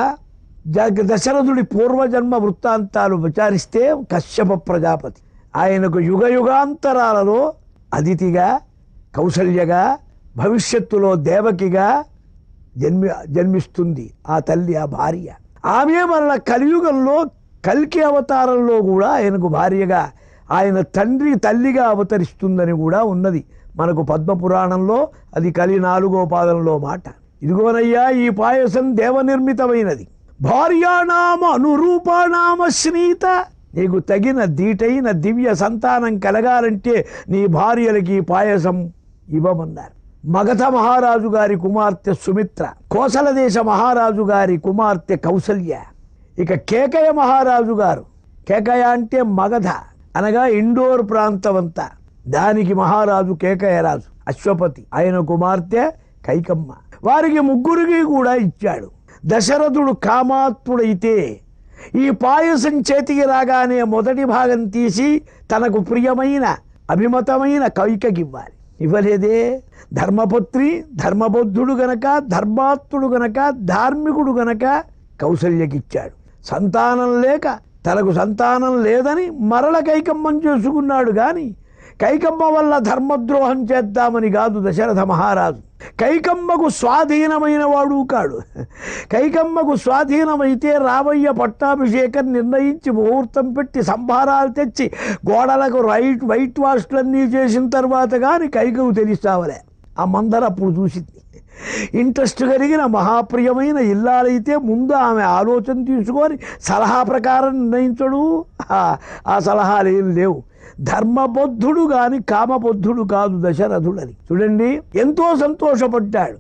దశరథుడి పూర్వజన్మ వృత్తాంతాలు విచారిస్తే కశ్యప ప్రజాపతి, ఆయనకు యుగాంతరాలలో అదితిగా, కౌసల్యగా, భవిష్యత్తులో దేవకిగా జన్మిస్తుంది ఆ తల్లి, ఆ భార్య. ఆమె మరల కలియుగంలో కల్కి అవతారంలో కూడా ఆయనకు భార్యగా, ఆయన తండ్రి తల్లిగా అవతరిస్తుందని కూడా ఉన్నది మనకు పద్మపురాణంలో. అది కలి 4వ పాదంలో మాట. ఇదిగోనయ్యా, ఈ పాయసం దేవనిర్మితమైనది. భార్యానామ అనురూపానామ శ్రీత, నీకు తగిన దీటైన దివ్య సంతానం కలగాలంటే నీ భార్యలకి పాయసం ఇవ్వమన్నారు. మగధ మహారాజు గారి కుమార్తె సుమిత్ర, కోసల దేశ మహారాజు గారి కుమార్తె కౌసల్య, ఇక కేకయ మహారాజు గారు, కేకయ అంటే మగధ అనగా ఇండోర్ ప్రాంతమంతా, దానికి మహారాజు కేకయరాజు అశ్వపతి, ఆయన కుమార్తె కైకమ్మ. వారికి ముగ్గురికి కూడా ఇచ్చాడు. దశరథుడు కామాత్ముడైతే ఈ పాయసం చేతికి రాగానే మొదటి భాగం తీసి తనకు ప్రియమైన అభిమతమైన కైకకి ఇవ్వాలి. ఇవ్వలేదే. ధర్మపత్రి, ధర్మబద్ధుడు గనక, ధర్మాత్ముడు గనక, ధార్మికుడు గనక కౌసల్యకిచ్చాడు. సంతానం లేక తనకు సంతానం లేదని మరల కైకమ్మం చేసుకున్నాడు. కానీ కైకమ్మ వల్ల ధర్మద్రోహం చేద్దామని కాదు దశరథ మహారాజు. కైకమ్మకు స్వాధీనమైన వాడు కాడు. కైకమ్మకు స్వాధీనమైతే రామయ్య పట్టాభిషేకం నిర్ణయించి ముహూర్తం పెట్టి సంభారాలు తెచ్చి గోడలకు వైట్ వాష్లన్నీ చేసిన తర్వాత కానీ కైకకు తెలిసావలే. ఆ మందర అప్పుడు చూసింది. ఇంట్రెస్ట్ కలిగిన మహాప్రియమైన ఇల్లాలైతే ముందు ఆమె ఆలోచన తీసుకొని సలహా ప్రకారం నిర్ణయించడు. ఆ సలహాలు ఏం లేవు. ధర్మబద్ధుడు గాని కామబద్ధుడు కాదు దశరథుడని. చూడండి, ఎంతో సంతోషపడ్డాడు,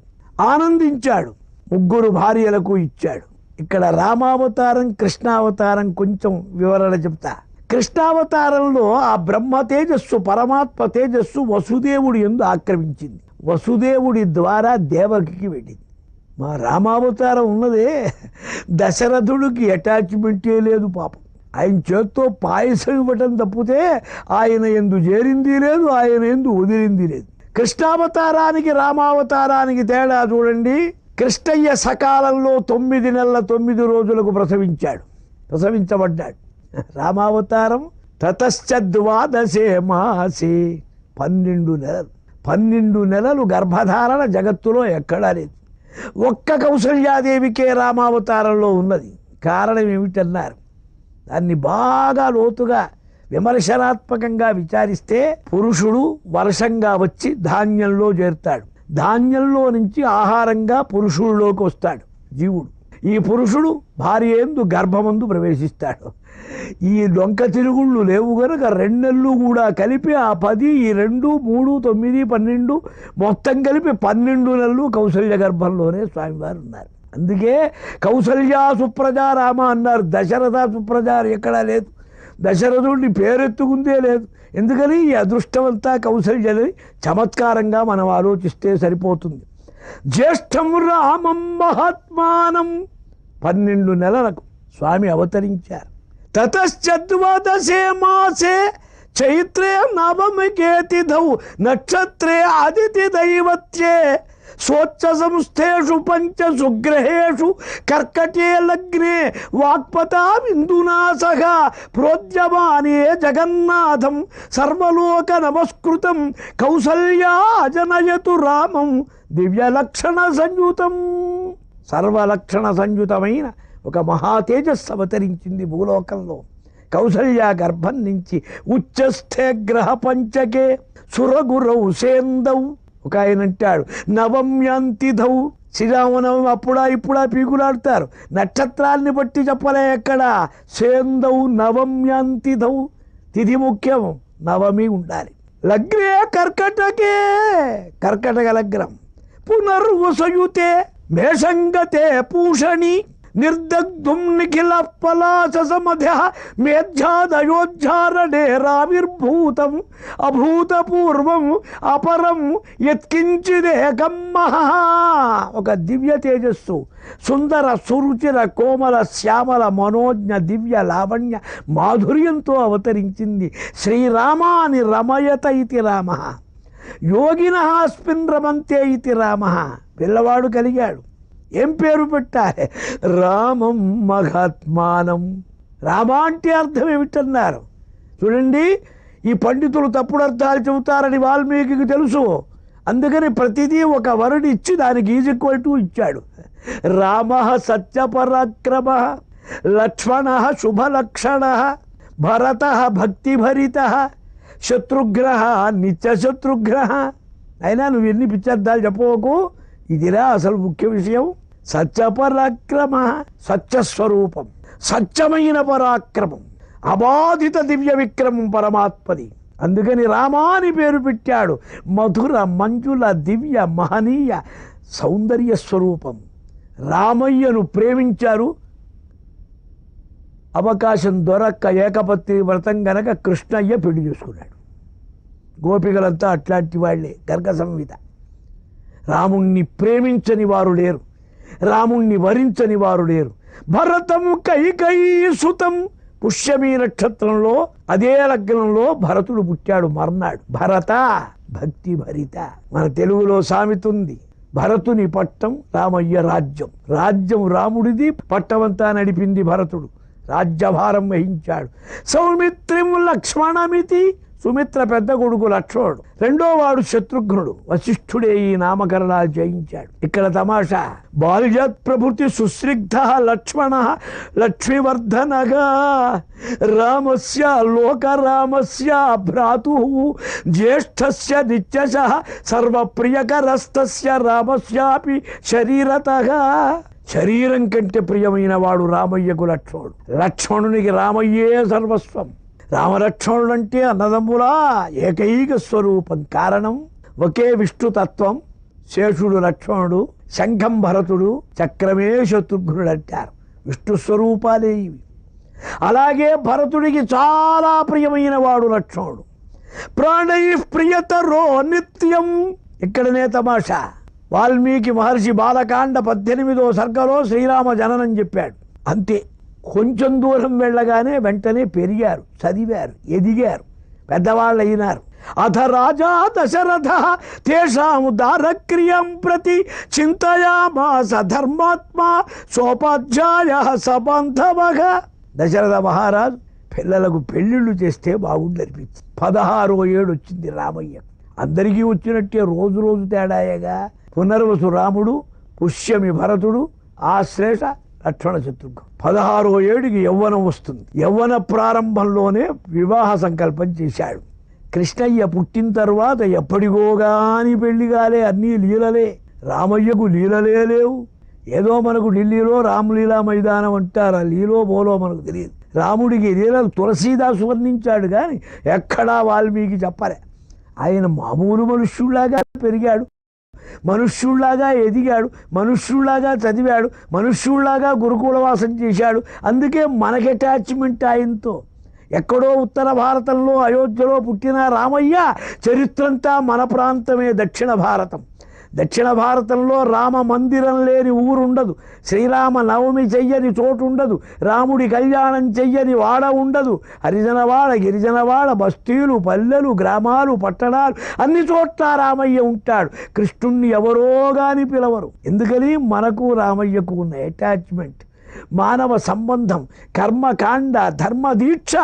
ఆనందించాడు. 3 భార్యలకు ఇచ్చాడు. ఇక్కడ రామావతారం, కృష్ణావతారం కొంచెం వివరణ చెప్తా. కృష్ణావతారంలో ఆ బ్రహ్మ తేజస్సు, పరమాత్మ తేజస్సు వసుదేవుడి యందు ఆక్రమించింది. వసుదేవుడి ద్వారా దేవకికి వెళ్ళింది. మా రామావతారం ఉన్నదే, దశరథుడికి అటాచ్మెంటే లేదు పాపం. ఆయన చేత్తో పాయసం ఇవ్వటం తప్పితే ఆయన ఎందు చేరింది లేదు, ఆయన ఎందు వదిలింది లేదు. కృష్ణావతారానికి రామావతారానికి తేడా చూడండి. కృష్ణయ్య సకాలంలో 9 నెలల 9 రోజులకు ప్రసవించబడ్డాడు. రామావతారం తతశ్చ ద్వాదశే మాసే, 12 నెలలు గర్భధారణ జగత్తులో ఎక్కడా లేదు. ఒక్క కౌసల్యాదేవికే రామావతారంలో ఉన్నది. కారణం ఏమిటన్నారు? దాన్ని బాగా లోతుగా విమర్శనాత్మకంగా విచారిస్తే పురుషుడు వర్షంగా వచ్చి ధాన్యంలో చేరుతాడు. ధాన్యంలో నుంచి ఆహారంగా పురుషుడిలోకి వస్తాడు జీవుడు. ఈ పురుషుడు భార్య యందు గర్భమందు ప్రవేశిస్తాడు. ఈ డొంక తిరుగుళ్ళు లేవు కనుక 2 నెలలు కూడా కలిపి ఆ 10, ఈ 2, 3, 9, 12 మొత్తం కలిపి 12 నెలలు కౌసల్య గర్భంలోనే స్వామివారు ఉన్నారు. అందుకే కౌసల్యా సుప్రజా రామ అన్నారు. దశరథ సుప్రజ ఎక్కడా లేదు. దశరథుడిని పేరెత్తుకుందే లేదు. ఎందుకని ఈ అదృష్టమంతా కౌసల్యని చమత్కారంగా మనం ఆలోచిస్తే సరిపోతుంది. జ్యేష్ఠం రామం మహాత్మానం 12 నెలలకు స్వామి అవతరించారు. తతశ్చద్వాదశే మాసే చైత్రే నవమికే తిథౌ నక్షత్రే అదితి దైవత్యే స్వచ్ఛ సంస్థేషు పంచ సుగ్రహేషు కర్కటే లగ్నే వాక్పతామిందునా సహ ప్రోద్యమానే జగన్నాథం సర్వలోక నమస్కృతం కౌసల్యా అజనయతు రామం దివ్యలక్షణ సంయుతం. సర్వలక్షణ సంయుతమైన ఒక మహాతేజస్సు అవతరించింది భూలోకంలో. కౌసల్య గర్భం నుంచి ఉచ్చస్థే గ్రహ పంచకే సురగురౌ సేందౌ. ఒక ఆయన అంటాడు నవమ్యాంతిధౌ. శ్రీరామనవమి అప్పుడా ఇప్పుడా పీకులాడతారు. నక్షత్రాల్ని బట్టి చెప్పలే ఎక్కడ. సేందౌ నవమ్యాంతిధౌ. తిథి ముఖ్యం, నవమి ఉండాలి. లగ్నే కర్కటకే, కర్కటక లగ్నం. పునర్వసయుతే మేషంగతే పూషణి నిర్దగ్ధుం నిఖిల పలాసమధ్య మేధ్యాదయోధ్యారణే రావిర్భూతం అభూతపూర్వం అపరం యత్కించిదేకం మహా. ఒక దివ్య తేజస్సు, సుందర సురుచిర కోమల శ్యామల మనోజ్ఞ దివ్య లావణ్య మాధుర్యంతో అవతరించింది. శ్రీరామాని రమయత ఇతి రామ, యోగినః అస్మిన్ రమంతే ఇతి రామ. పిల్లవాడు కలిగాడు. ఏం పేరు పెట్టాలి? రామం మహాత్మానం. రామ అంటే అర్థం ఏమిటన్నారు చూడండి. ఈ పండితులు తప్పుడు అర్థాలు చెబుతారని వాల్మీకి తెలుసు. అందుకని ప్రతిదీ ఒక వరుడు ఇచ్చి దానికి ఈజ్ఈక్వల్ టు ఇచ్చాడు. రామ సత్యపరాక్రమ, లక్ష్మణ శుభలక్షణ, భరత భక్తిభరిత, శత్రుఘ్న నిత్యశత్రుఘ్న. అయినా నువ్వు ఎన్ని పిచ్చర్థాలు చెప్పవకు, ఇదిరా అసలు ముఖ్య విషయం. సత్యపరాక్రమ, సత్యస్వరూపం, సత్యమైన పరాక్రమం, అబాధిత దివ్య విక్రమం పరమాత్మది. అందుకని రామాని పేరు పెట్టాడు. మధుర మంజుల దివ్య మహనీయ సౌందర్య స్వరూపం. రామయ్యను ప్రేమించారు. అవకాశం దొరక్క ఏకపత్ని వ్రతం గనక కృష్ణయ్య పెళ్లి చేసుకున్నాడు. గోపికలంతా అట్లాంటి వాళ్లే. గర్గ సంహిత. రాముణ్ణి ప్రేమించని వారు లేరు, రాముణ్ణి వరించని వారు లేరు. భరతం కైకేయీ సుతం. పుష్యమీ నక్షత్రంలో అదే లగ్నంలో భరతుడు పుట్టాడు మర్నాడు. భరత భక్తి భరిత. మన తెలుగులో సామెత ఉంది, భరతుని పట్టం రామయ్య రాజ్యం. రాజ్యం రాముడిది, పట్టమంతా నడిపింది భరతుడు. రాజ్యభారం వహించాడు. సౌమిత్రిం లక్ష్మణమితి. సుమిత్ర పెద్ద కొడుకు లక్ష్మణుడు, రెండో వాడు శత్రుఘ్నుడు. వశిష్ఠుడే ఈ నామకరణాలు చేయించాడు. ఇక్కడ తమాషా. బాల్యత్ ప్రభుతి సుస్నిగ్ధ లక్ష్మణ లక్ష్మీవర్ధనగా రామస్య లోకరామస్య భ్రాతు జ్యేష్ఠస్య నిత్యశః సర్వప్రియకరస్తస్య రామస్యాపి శరీరతః. శరీరం కంటే ప్రియమైన వాడు రామయ్యకు లక్ష్మణుడు. లక్ష్మణునికి రామయ్యే సర్వస్వం. రామలక్ష్మణుడు అంటే అన్నదమ్ములా ఏకైక స్వరూపం. కారణం ఒకే విష్ణుతత్వం. శేషుడు లక్ష్మణుడు, శంఖం భరతుడు, చక్రమే శత్రుఘ్నుడు అంటారు. విష్ణు స్వరూపాలే ఇవి. అలాగే భరతుడికి చాలా ప్రియమైన వాడు లక్ష్మణుడు. ప్రాణై ప్రియతరో నిత్యం. ఇక్కడనే తమాషా. వాల్మీకి మహర్షి బాలకాండ 18వ సర్గలో శ్రీరామ జననం చెప్పాడు. అంతే. కొంచెం దూరం వెళ్ళగానే వెంటనే పెరిగారు, చదివారు, ఎదిగారు, పెద్దవాళ్ళు అయినారు. అథ రాజా దశరథ తేషాం దారక్రియం ప్రతి చింతయామాస ధర్మాత్మా సోపాధ్యాయ సబంధవః. దశరథ మహారాజు పిల్లలకు పెళ్ళిళ్ళు చేస్తే బాగుండనిపించింది. 16వ ఏడు వచ్చింది రామయ్యకు. అందరికీ వచ్చినట్టే రోజు రోజు తేడాయగా. పునర్వసు రాముడు, పుష్యమి భరతుడు, ఆశ్లేష లక్ష్మణ శత్రుఘ్న. 16వ ఏడుకి యవ్వనం వస్తుంది. యవ్వన ప్రారంభంలోనే వివాహ సంకల్పం చేశాడు. కృష్ణయ్య పుట్టిన తర్వాత ఎప్పటికోగాని పెళ్లి కాలే. అన్నీ లీలలే. రామయ్యకు లీలలే లేవు. ఏదో మనకు ఢిల్లీలో రామలీలా మైదానం అంటారు. లీలో బోలో మనకు తెలియదు. రాముడికి లీలలు తులసీదాసు వర్ణించాడు కానీ ఎక్కడా వాల్మీకి చెప్పలే. ఆయన మామూలు మనుష్యులాగా పెరిగాడు. మనుష్యుల్లాగా ఎదిగాడు, మనుష్యుల్లాగా చదివాడు, మనుష్యుల్లాగా గురుకులవాసం చేశాడు. అందుకే మనకి అటాచ్మెంట్ ఆయనతో. ఎక్కడో ఉత్తర భారతంలో అయోధ్యలో పుట్టిన రామయ్య చరిత్రంతా మన ప్రాంతమే, దక్షిణ భారతం. దక్షిణ భారతంలో రామ మందిరం లేని ఊరుండదు, శ్రీరామ నవమి చెయ్యని చోటు ఉండదు, రాముడి కళ్యాణం చెయ్యని వాడ ఉండదు. హరిజనవాడ, గిరిజనవాడ, బస్తీలు, పల్లెలు, గ్రామాలు, పట్టణాలు అన్ని చోట్ల రామయ్య ఉంటాడు. కృష్ణుణ్ణి ఎవరో గాని పిలవరు. ఎందుకని? మనకు రామయ్యకు ఉన్న అటాచ్మెంట్, మానవ సంబంధం, కర్మకాండ, ధర్మదీక్ష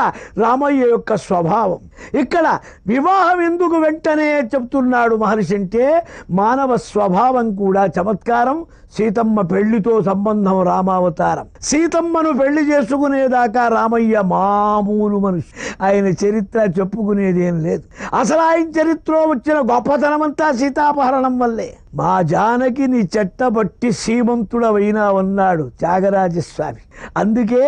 రామయ్య యొక్క స్వభావం. ఇక్కడ వివాహం ఎందుకు వెంటనే చెప్తున్నాడు మహర్షి అంటే, మానవ స్వభావం కూడా చమత్కారం. సీతమ్మ పెళ్లితో సంబంధం రామావతారం. సీతమ్మను పెళ్లి చేసుకునేదాకా రామయ్య మామూలు మనిషి. ఆయన చరిత్ర చెప్పుకునేదేం లేదు. అసలు ఆయన చరిత్రలో వచ్చిన గొప్పతనమంతా సీతాపహరణం వల్లే. మా జానకిని చెట్టబట్టి శ్రీమంతుడవైనావన్నాడు త్యాగరాజస్వామి. అందుకే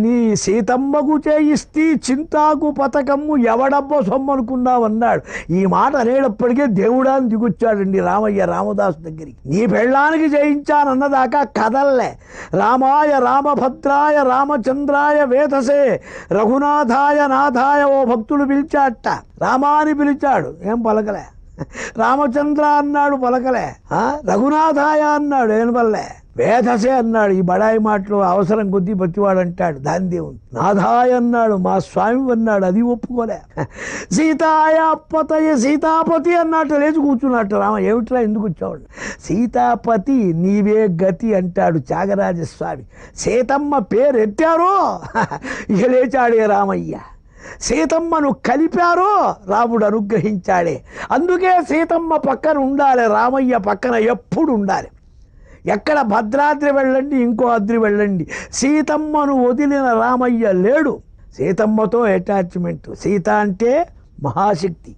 నీ సీతమ్మకు చేయిస్తే చింతాకు పథకము ఎవడబ్బ సొమ్మనుకున్నావన్నాడు. ఈ మాట అనేటప్పటికే దేవుడాన్ని దిగొచ్చాడండి రామయ్య రామదాసు దగ్గరికి. నీ పెళ్ళానికి జయించానన్నదాకా కదల్లే. రామాయ రామభద్రాయ రామచంద్రాయ వేధసే రఘునాథాయ నాథాయ ఓ భక్తుడు పిలిచాట. రామాని పిలిచాడు, ఏం పలకలే. రామచంద్ర అన్నాడు, పలకలే. రఘునాథాయ అన్నాడు, ఏం పల్లే. వేధసే అన్నాడు. ఈ బడాయి మాటలు అవసరం కొద్దీ బతివాడు అంటాడు, దాని దేవుడు. నాథాయ అన్నాడు, మా స్వామి అన్నాడు, అది ఒప్పుకోలే. సీతాయ అప్పతయ సీతాపతి అన్నట్టు లేచి కూర్చున్నట్టు. రామ ఏమిట్రా ఎందుకు వచ్చాడు? సీతాపతి నీవే గతి అంటాడు త్యాగరాజస్వామి. సీతమ్మ పేరు ఎత్తారో ఇక లేచాడే రామయ్య. సీతమ్మను కలిపారో రాముడు అనుగ్రహించాడే. అందుకే సీతమ్మ పక్కన ఉండాలి, రామయ్య పక్కన ఎప్పుడు ఉండాలి. ఎక్కడ భద్రాద్రి వెళ్ళండి, ఇంకో అద్రి వెళ్ళండి, సీతమ్మను వదిలిన రామయ్య లేడు. సీతమ్మతో అటాచ్మెంట్. సీత అంటే మహాశక్తి,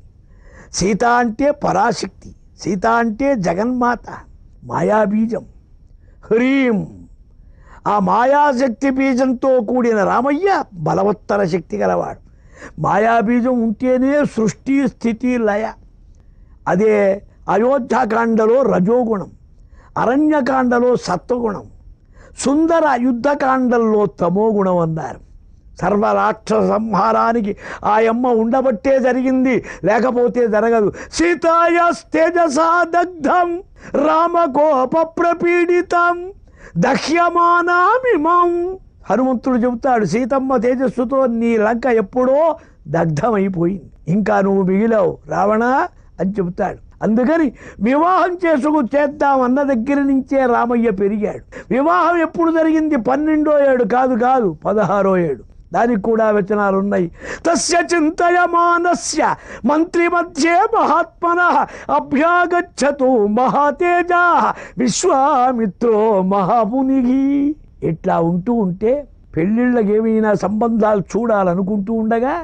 సీత అంటే పరాశక్తి, సీత అంటే జగన్మాత, మాయాబీజం, హ్రీం. ఆ మాయాశక్తి బీజంతో కూడిన రామయ్య బలవత్తర శక్తి గలవాడు. మాయాబీజం ఉంటేనే సృష్టి, స్థితి, లయ. అదే అయోధ్యాకాండలో రజోగుణం, అరణ్యకాండలో సత్వగుణం, సుందర యుద్ధకాండల్లో తమోగుణం అన్నారు. సర్వరాక్షస సంహారానికి ఆయమ్మ ఉండబట్టే జరిగింది, లేకపోతే జరగదు. సీతాయస్తేజసా దగ్ధం రామకోప ప్రపీడితం దహ్యమానామిమం. హనుమంతుడు చెబుతాడు, సీతమ్మ తేజస్సుతో నీ లంక ఎప్పుడో దగ్ధమైపోయింది, ఇంకా నువ్వు మిగిలావు రావణ అని చెబుతాడు. అందుకని వివాహం చేద్దాం అన్న దగ్గర నుంచే రామయ్య పెరిగాడు. వివాహం ఎప్పుడు జరిగింది? 12వ ఏడు కాదు, 16వ ఏడు. దానికి కూడా వచనాలు ఉన్నాయి. తస్య చింతయమానస్య మంత్రి మధ్యే మహాత్మనః అభ్యాగచ్చతు మహాతేజా విశ్వామిత్రో మహామునిః. ఇట్లా ఉంటే పెళ్ళిళ్ళకి ఏమైనా సంబంధాలు చూడాలనుకుంటూ ఉండగా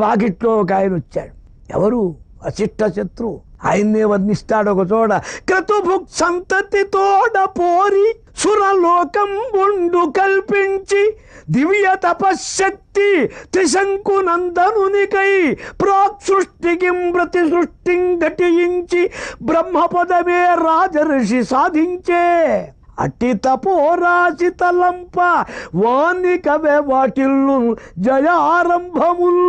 వాకిట్లో ఒక ఆయన వచ్చాడు. ఎవరు? వశిష్ఠ శత్రు. ఆయన్నే వర్ణిస్తాడు ఒక చోట. క్రతుభుక్ సంతతి తోడ పోరి సురలోకం ఉండు కల్పించి దివ్య తపశక్తి త్రిశంకు నందనునికై ప్రాక్ సృష్టికి ప్రతి సృష్టిం ఘటించి బ్రహ్మపదమే రాజర్షి సాధించే. అట్టి తపోరాశి తలంప వాణి కవే వాటిల్లు జయారంభముల్.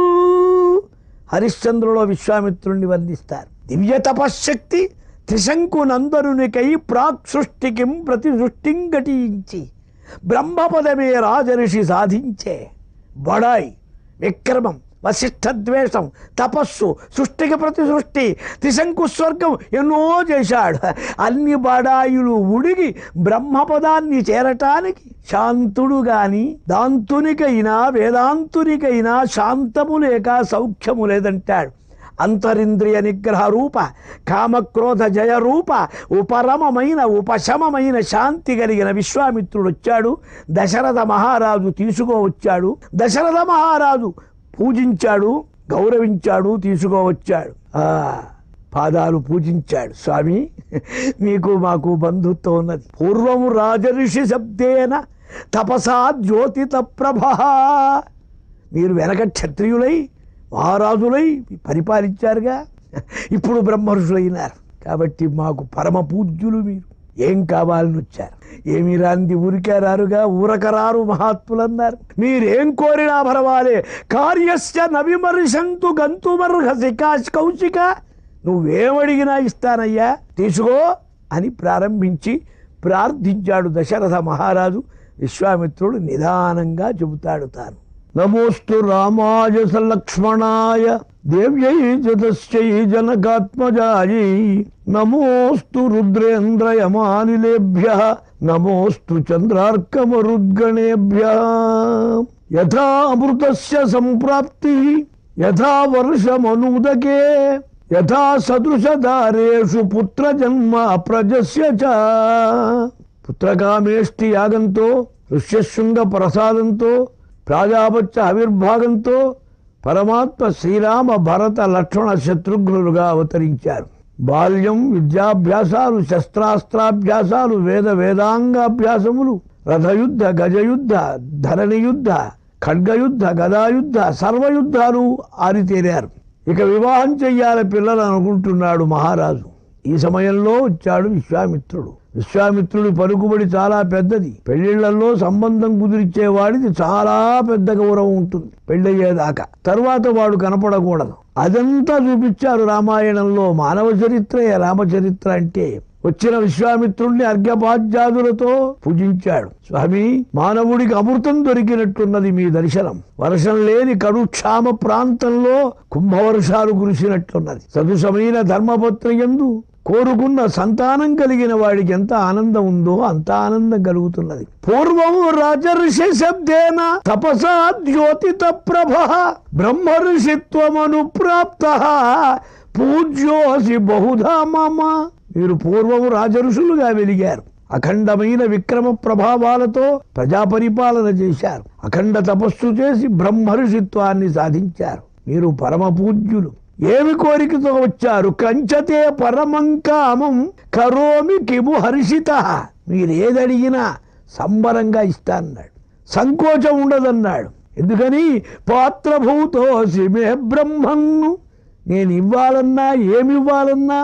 హరిశ్చంద్రులో విశ్వామిత్రుణ్ణి వర్ణిస్తారు. దివ్య తపశక్తి త్రిశంకు నందనునికై ప్రాక్ సృష్టికి ప్రతి సృష్టిం ఘటించి బ్రహ్మపదమే రాజర్షి సాధించే. బడాయి, విక్రమం, వశిష్ఠద్వేషం, తపస్సు, సృష్టికి ప్రతి సృష్టి, త్రిశంకు స్వర్గం ఎన్నో చేశాడు. అన్ని బడాయిలు ఉడిగి బ్రహ్మపదాన్ని చేరటానికి శాంతుడు గాని దాంతునికైనా వేదాంతునికైనా శాంతము లేక సౌఖ్యము లేదంటాడు. అంతరింద్రియ నిగ్రహ రూప, కామక్రోధ జయ రూప, ఉపరమమైన ఉపశమమైన శాంతి కలిగిన విశ్వామిత్రుడు వచ్చాడు. దశరథ మహారాజు తీసుకోవచ్చాడు. దశరథ మహారాజు పూజించాడు, గౌరవించాడు, తీసుకోవచ్చాడు. పాదాలు పూజించాడు. స్వామి, మీకు మాకు బంధుత్వం ఉన్నది. పూర్వము రాజర్షి శబ్దేన తపసా జ్యోతిత ప్రభ. మీరు వెనక క్షత్రియులై మహారాజులై పరిపాలించారుగా, ఇప్పుడు బ్రహ్మర్షులైనారు. కాబట్టి మాకు పరమ పూజ్యులు మీరు. ఏం కావాలని వచ్చారు? ఏమి రాంది ఊరికారారుగా ఊరకరారు మహాత్ములన్నారు. మీరేం కోరినా పర్వాలే. కార్యస్య నవిమర్శంతు గంతుమర్హసి కౌశిక, నువ్వేమడిగినా ఇస్తానయ్యా, తీసుకో అని ప్రారంభించి ప్రార్థించాడు దశరథ మహారాజు. విశ్వామిత్రుడు నిదానంగా చెబుతాడు తాను. నమోస్తు రామాయ సలక్ష్మణాయ దేవ్యై జతశ్చై జనకాత్మజాయై నమోస్తు రుద్రేంద్రయమానిలేభ్యః నమోస్తు చంద్రార్కమరుద్గణేభ్యః. యథా అమృతస్య సంప్రాప్తి యథా వర్షమనూదకే యథా సదృశధారేషు పుత్రజన్మ ప్రజస్య చ. పుత్రకామేష్టి యాగంతో, ఋష్యశృంగ ప్రసాదంతో, ప్రాజాపత్య ఆవిర్భాగంతో పరమాత్మ శ్రీరామ భరత లక్ష్మణ శత్రుఘ్నులుగా అవతరించారు. బాల్యం, విద్యాభ్యాసాలు, శస్త్రాస్త్రాభ్యాసాలు, వేదాంగాభ్యాసములు, రథయుద్ధ, గజయుద్ధ, ధరణియుద్ధ, ఖడ్గయుద్ధ, గదాయుద్ధ, సర్వయుద్ధాలు ఆరితేరారు. ఇక వివాహం చెయ్యాలి పిల్లలు అనుకుంటున్నాడు మహారాజు. ఈ సమయంలో వచ్చాడు విశ్వామిత్రుడు. విశ్వామిత్రుడి పలుకుబడి చాలా పెద్దది. పెళ్లిళ్లలో సంబంధం కుదిరిచ్చేవాడిది చాలా పెద్ద గౌరవం ఉంటుంది పెళ్ళయ్యేదాకా. తర్వాత వాడు కనపడకూడదు. అదంతా చూపించారు రామాయణంలో. మానవ చరిత్రే రామచరిత్ర అంటే. వచ్చిన విశ్వామిత్రుడిని అర్ఘ్యపాద్యాదులతో పూజించాడు. స్వామి, మానవుడికి అమృతం దొరికినట్టున్నది మీ దర్శనం. వర్షం లేని కడుక్షామ ప్రాంతంలో కుంభవర్షాలు కురిసినట్లున్నది. సదుసమైన ధర్మపత్ని యందు కోరుకున్న సంతానం కలిగిన వాడికి ఎంత ఆనందం ఉందో అంత ఆనందం కలుగుతున్నది. పూర్వం రాజర్షి శబ్దేన తపసా ద్యోతిత ప్రభ బ్రహ్మర్షిత్వమను ప్రాప్త పూజ్యోసి బహుధా మమ. మీరు పూర్వము రాజఋషులుగా వెలిగారు. అఖండమైన విక్రమ ప్రభావాలతో ప్రజాపరిపాలన చేశారు. అఖండ తపస్సు చేసి బ్రహ్మర్షిత్వాన్ని సాధించారు. మీరు పరమ పూజ్యులు. ఏమి కోరికతో వచ్చారు? కంచతే పరమం కామం కరోమి కిము హర్షిత. మీరేదడిగినా సంబరంగా ఇస్తానన్నాడు. సంకోచం ఉండదన్నాడు. ఎందుకని? పాత్రభూతోసి మే బ్రహ్మన్ను. నేను ఇవ్వాలన్నా ఏమివ్వాలన్నా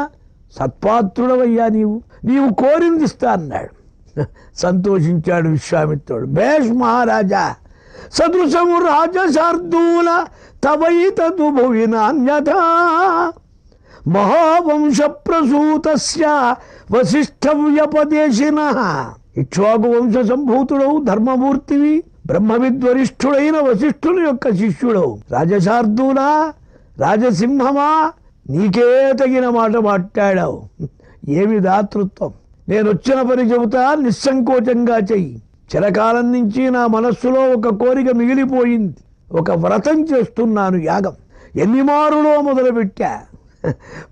సత్పాత్రుడవయ్యా నీవు కోరింది ఇస్తా అన్నాడు. సంతోషించాడు విశ్వామిత్రుడు. భేష్ మహారాజా, సదృశము రాజశార్దూల తవైతదు భువి నాన్యథా మహావంశ ప్రసూతస్య వశిష్ఠవ్యపదేశినః. ఇక్ష్వాకు వంశ సంభూతుడవు, ధర్మమూర్తివి, బ్రహ్మవిద్వరిష్ఠుడైన వశిష్ఠుని యొక్క శిష్యుడవు. రాజశార్దూలా, రాజసింహమా, నీకే తగిన మాట మాట్లాడావు. ఏమి దాతృత్వం! నేను వచ్చిన పని చెబుతా, నిస్సంకోచంగా చెయ్యి. చిరకాలం నుంచి నా మనస్సులో ఒక కోరిక మిగిలిపోయింది. ఒక వ్రతం చేస్తున్నాను, యాగం. ఎన్ని మారులో మొదలుపెట్టా.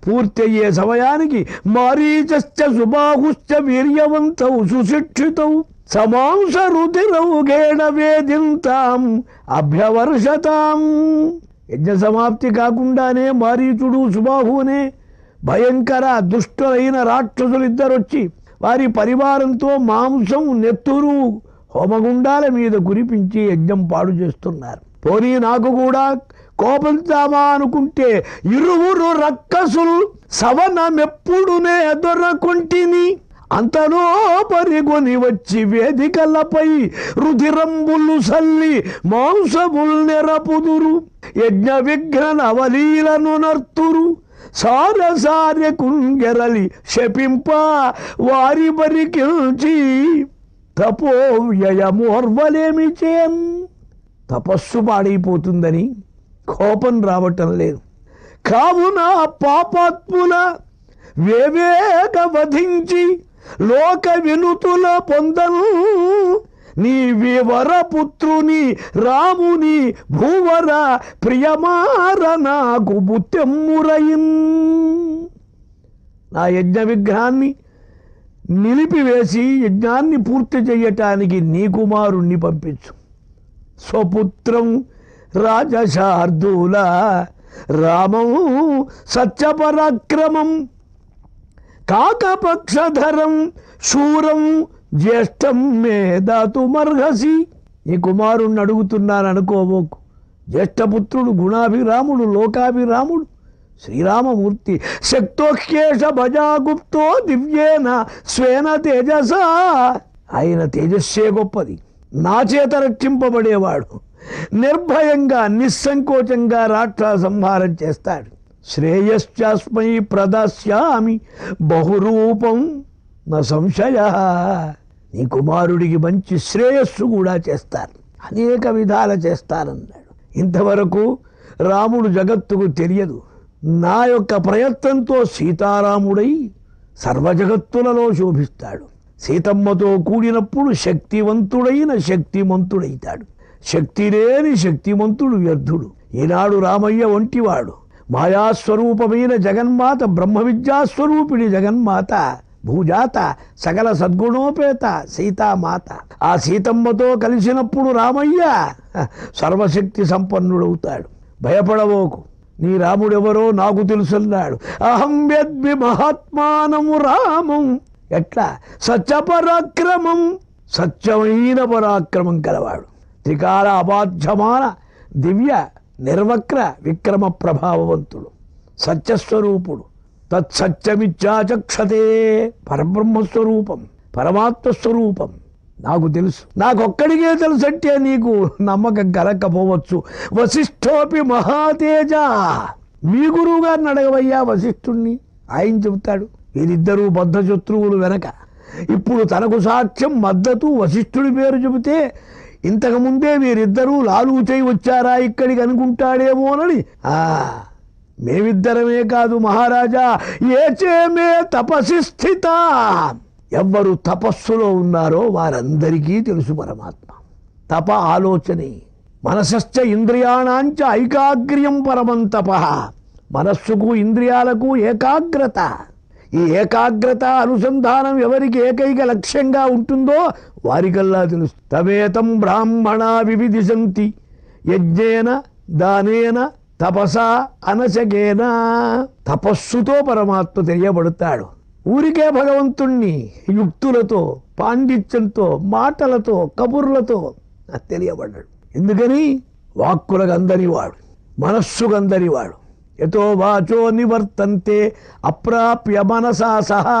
పూర్తి అయ్యే సమయానికి మారీచశ్చ సుబాహుశ్చ వీర్యవంతౌ సుశిక్షితౌ సమాంస రుధిరౌ గేణ వేదింతాం అభ్యవర్షతాం. యజ్ఞ సమాప్తి కాకుండానే మారీచుడు, సుబాహు అనే భయంకర దుష్టులైన రాక్షసులిద్దరొచ్చి వారి పరివారంతో మాంసం, నెత్తురు హోమగుండాల మీద కురిపించి యజ్ఞం పాడు చేస్తున్నారు. పోనీ నాకు కూడా కోపంతామా అనుకుంటే ఇరువురు రక్కసులు సవనమెప్పుడునే దొరకొంటిని. అంతలో పరిగొని వచ్చి వేదికలపై రుధిరంబులు సల్లి మాంసముల్ నెరపుదురు. యజ్ఞ విఘ్న అవలీలను నర్తురు. సారసార్య కుంగెరలి శపింప వారి బరికిల్చి తపోవ్యయమోర్వలేమి చేన్. తపస్సు పాడైపోతుందని కోపం రావటం లేదు. కావున పాపాత్ముల వివేక వధించి లోక వినుతుల పొందను. నీ వివరపుత్రుని రాముని భూవర ప్రియమార నాకు బుత్తెమ్మురయిన్. నా యజ్ఞ విగ్రహాన్ని నిలిపివేసి యజ్ఞాన్ని పూర్తి చెయ్యటానికి నీ కుమారుణ్ణి పంపించు. స్వపుత్రం రాజశార్దూల రామం సత్యపరాక్రమం కాకపక్షధరం శూరం జ్యేష్టం మే దాతుమర్హసి. నీ కుమారుణ్ణి అడుగుతున్నాను అనుకోబోకు. జ్యేష్ఠపుత్రుడు, గుణాభిరాముడు, లోకాభిరాముడు, శ్రీరామమూర్తి శక్తోహ్యేష భజాగుప్తో దివ్యేన స్వేన తేజస. ఆయన తేజస్సే గొప్పది. నా చేత రక్షింపబడేవాడు నిర్భయంగా నిస్సంకోచంగా రాక్షస సంహారం చేస్తాడు. శ్రేయశ్చాస్మై ప్రదాస్యామి బహురూపం న సంశయ. నీ కుమారుడికి మంచి శ్రేయస్సు కూడా చేస్తారు, అనేక విధాల చేస్తారన్నాడు. ఇంతవరకు రాముడు జగత్తుకు తెలియదు. నా యొక్క ప్రయత్నంతో సీతారాముడై సర్వజగత్తులలో శోభిస్తాడు. సీతమ్మతో కూడినప్పుడు శక్తివంతుడైన శక్తిమంతుడైతాడు. శక్తి లేని శక్తిమంతుడు వ్యర్థుడు. ఈనాడు రామయ్య వంటివాడు మాయాస్వరూపమైన జగన్మాత, బ్రహ్మ విద్యాస్వరూపిణి జగన్మాత, భూజాత, సకల సద్గుణోపేత సీతామాత. ఆ సీతమ్మతో కలిసినప్పుడు రామయ్య సర్వశక్తి సంపన్నుడవుతాడు. భయపడవోకు, నీ రాముడెవరో నాకు తెలుసన్నాడు. అహం యద్వి మహాత్మానము రామం. ఎట్లా? సత్యపరాక్రమం, సత్యమైన పరాక్రమం కలవాడు. త్రికాల అబాధ్యమాన దివ్య నిర్వక్ర విక్రమ ప్రభావవంతుడు, సత్యస్వరూపుడు. తత్సత్యమిచ్చాచక్షతే. పరబ్రహ్మస్వరూపం, పరమాత్మస్వరూపం నాకు తెలుసు. నాకొక్కడికే తెలుసంటే నీకు నమ్మకం కలక్కపోవచ్చు. వశిష్ఠోపి మహాతేజ. మీ గురువు గారిని అడగవయ్యా వశిష్ఠుణ్ణి, ఆయన చెబుతాడు. వీరిద్దరూ బద్ధశత్రువులు వెనక. ఇప్పుడు తనకు సాక్ష్యం మద్దతు వశిష్ఠుడి పేరు చెబితే ఇంతకుముందే వీరిద్దరూ లాలూచై వచ్చారా ఇక్కడికి అనుకుంటాడేమోనని. మేమిద్దరమే కాదు మహారాజా, ఏచేమే తపసి స్థిత. ఎవ్వరు తపస్సులో ఉన్నారో వారందరికీ తెలుసు పరమాత్మ. తప ఆలోచనే. మనసశ్చ ఇంద్రియాణాంచ ఐకాగ్ర్యం పరమం తప. మనస్సుకు ఇంద్రియాలకు ఏకాగ్రత. ఈ ఏకాగ్రత అనుసంధానం ఎవరికి ఏకైక లక్ష్యంగా ఉంటుందో వారికల్లా తెలుసు. తమేతం బ్రాహ్మణా వివిదిశంతి యజ్ఞేన దానేన తపసా అనశకేన. తపస్సుతో పరమాత్మ తెలియబడతాడు. ఊరికే భగవంతుణ్ణి యుక్తులతో, పాండిత్యంతో, మాటలతో, కబుర్లతో తెలియబడ్డాడు. ఎందుకని? వాక్కులకు అందరివాడు, మనస్సుకు అందరివాడు. యతో వాచో నివర్తంతే అప్రాప్య మనసా సహా.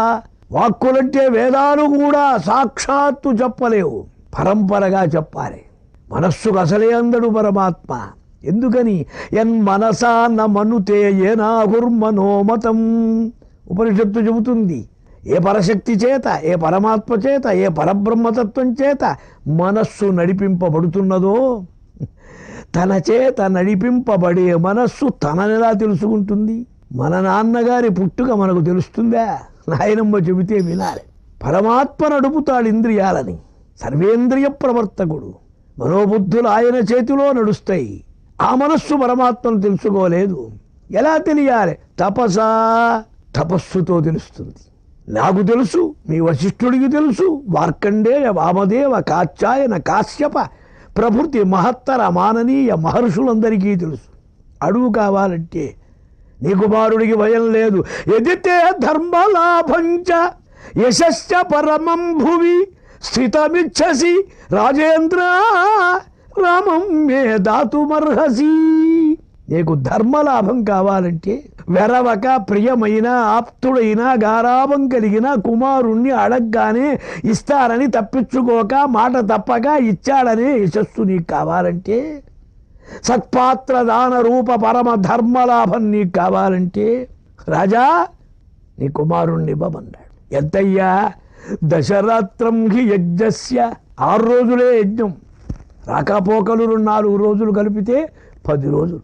వాక్కులంటే వేదాలు కూడా సాక్షాత్తు చెప్పలేవు, పరంపరగా చెప్పాలి. మనస్సుకు అసలే అందడు పరమాత్మ. ఎందుకని? యన్మనసా న మనుతే ఏనాహుర్మనోమతం. ఉపనిషత్తు చెబుతుంది. ఏ పరశక్తి చేత, ఏ పరమాత్మ చేత, ఏ పరబ్రహ్మతత్వం చేత మనస్సు నడిపింపబడుతున్నదో, తన చేత నడిపింపబడే మనస్సు తననెలా తెలుసుకుంటుంది? మన నాన్నగారి పుట్టుక మనకు తెలుస్తుందా? నాయనమ్మ చెబితే వినాలి. పరమాత్మ నడుపుతాడు ఇంద్రియాలని. సర్వేంద్రియ ప్రవర్తకుడు. మనోబుద్ధులు ఆయన చేతిలో నడుస్తాయి. ఆ మనస్సు పరమాత్మను తెలుసుకోలేదు. ఎలా తెలియాలి? తపసా. తపస్సుతో తెలుస్తుంది. నాకు తెలుసు, మీ వశిష్ఠుడికి తెలుసు, మార్కండేయ, వామదేవ, కాత్యాయన, కాశ్యప ప్రభృతి మహత్తర మాననీయ మహర్షులందరికీ తెలుసు. అడుగు కావాలంటే. నీ కుమారుడికి భయం లేదు. ఎదితే ధర్మలాభంచ యశశ్చ పరమం భువి స్థితమిచ్చసి రాజేంద్ర రామం మే దాతుమర్హసి. నీకు ధర్మలాభం కావాలంటే వెరవక ప్రియమైన ఆప్తుడైన గారాభం కలిగిన కుమారుణ్ణి అడగగానే ఇస్తారని తప్పించుకోక మాట తప్పక ఇచ్చాడనే యశస్సు నీకు కావాలంటే, సత్పాత్ర దాన రూప పరమ ధర్మలాభం నీకు కావాలంటే రాజా నీ కుమారుణ్ణి ఇవ్వమన్నాడు. ఎంతయ్యా? దశరాత్రం హి యజ్ఞస్య. 6 రోజులే యజ్ఞం. రాకపోకలు 4 రోజులు కలిపితే 10 రోజులు.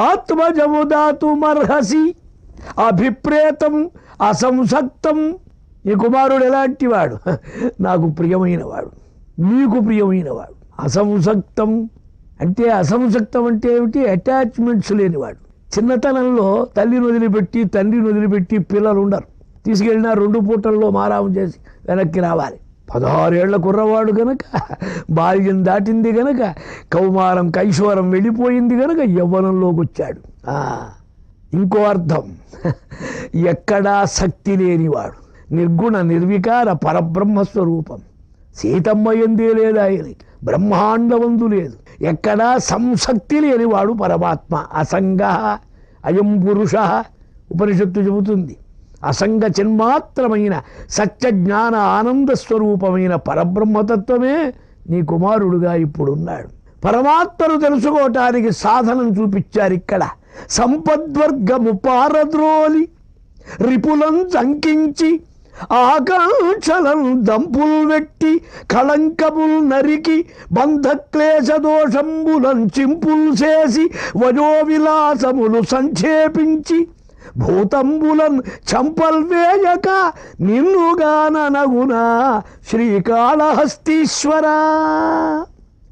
ఆత్మజముదాతుమర్హసి అభిప్రేతం అసంసక్తం. ఈ కుమారుడు ఎలాంటి వాడు? నాకు ప్రియమైనవాడు, నీకు ప్రియమైనవాడు. అసంసక్తం అంటే, అసంసక్తం అంటే ఏమిటి? అటాచ్మెంట్స్ లేనివాడు. చిన్నతనంలో తల్లిని వదిలిపెట్టి తండ్రిని వదిలిపెట్టి పిల్లలు ఉండరు. తీసుకెళ్ళినా 2 పూటల్లో మారాము చేసి వెనక్కి రావాలి. 16 ఏళ్ల కుర్రవాడు గనక, బాల్యం దాటింది గనక, కౌమారం కైశోరం వెళ్ళిపోయింది గనక యవ్వనంలోకి వచ్చాడు. ఇంకో అర్థం, ఎక్కడా శక్తి లేనివాడు, నిర్గుణ నిర్వికార పరబ్రహ్మస్వరూపం. సీతమ్మ ఎందే లేదు ఆయనకి, బ్రహ్మాండవందు లేదు. ఎక్కడా సంశక్తి లేనివాడు పరమాత్మ. అసంగ అయం పురుష ఉపనిషత్తు చెబుతుంది. అసంగ చిన్మాత్రమైన సత్య జ్ఞాన ఆనంద స్వరూపమైన పరబ్రహ్మతత్వమే నీ కుమారుడుగా ఇప్పుడున్నాడు. పరమాత్మను తెలుసుకోవటానికి సాధనం చూపించారు ఇక్కడ. సంపద్వర్గము పారద్రోలి రిపులం చంకించి ఆకాంక్షలం దంపుల్ వెట్టి కళంకముల్ నరికి బంధక్లేశ దోషంబులం చింపుల్ చేసి వయోవిలాసములు సంక్షేపించి భూతంబులన్ చంపల్వేయక నిన్నుగాననగునా శ్రీకాళహస్తీశ్వర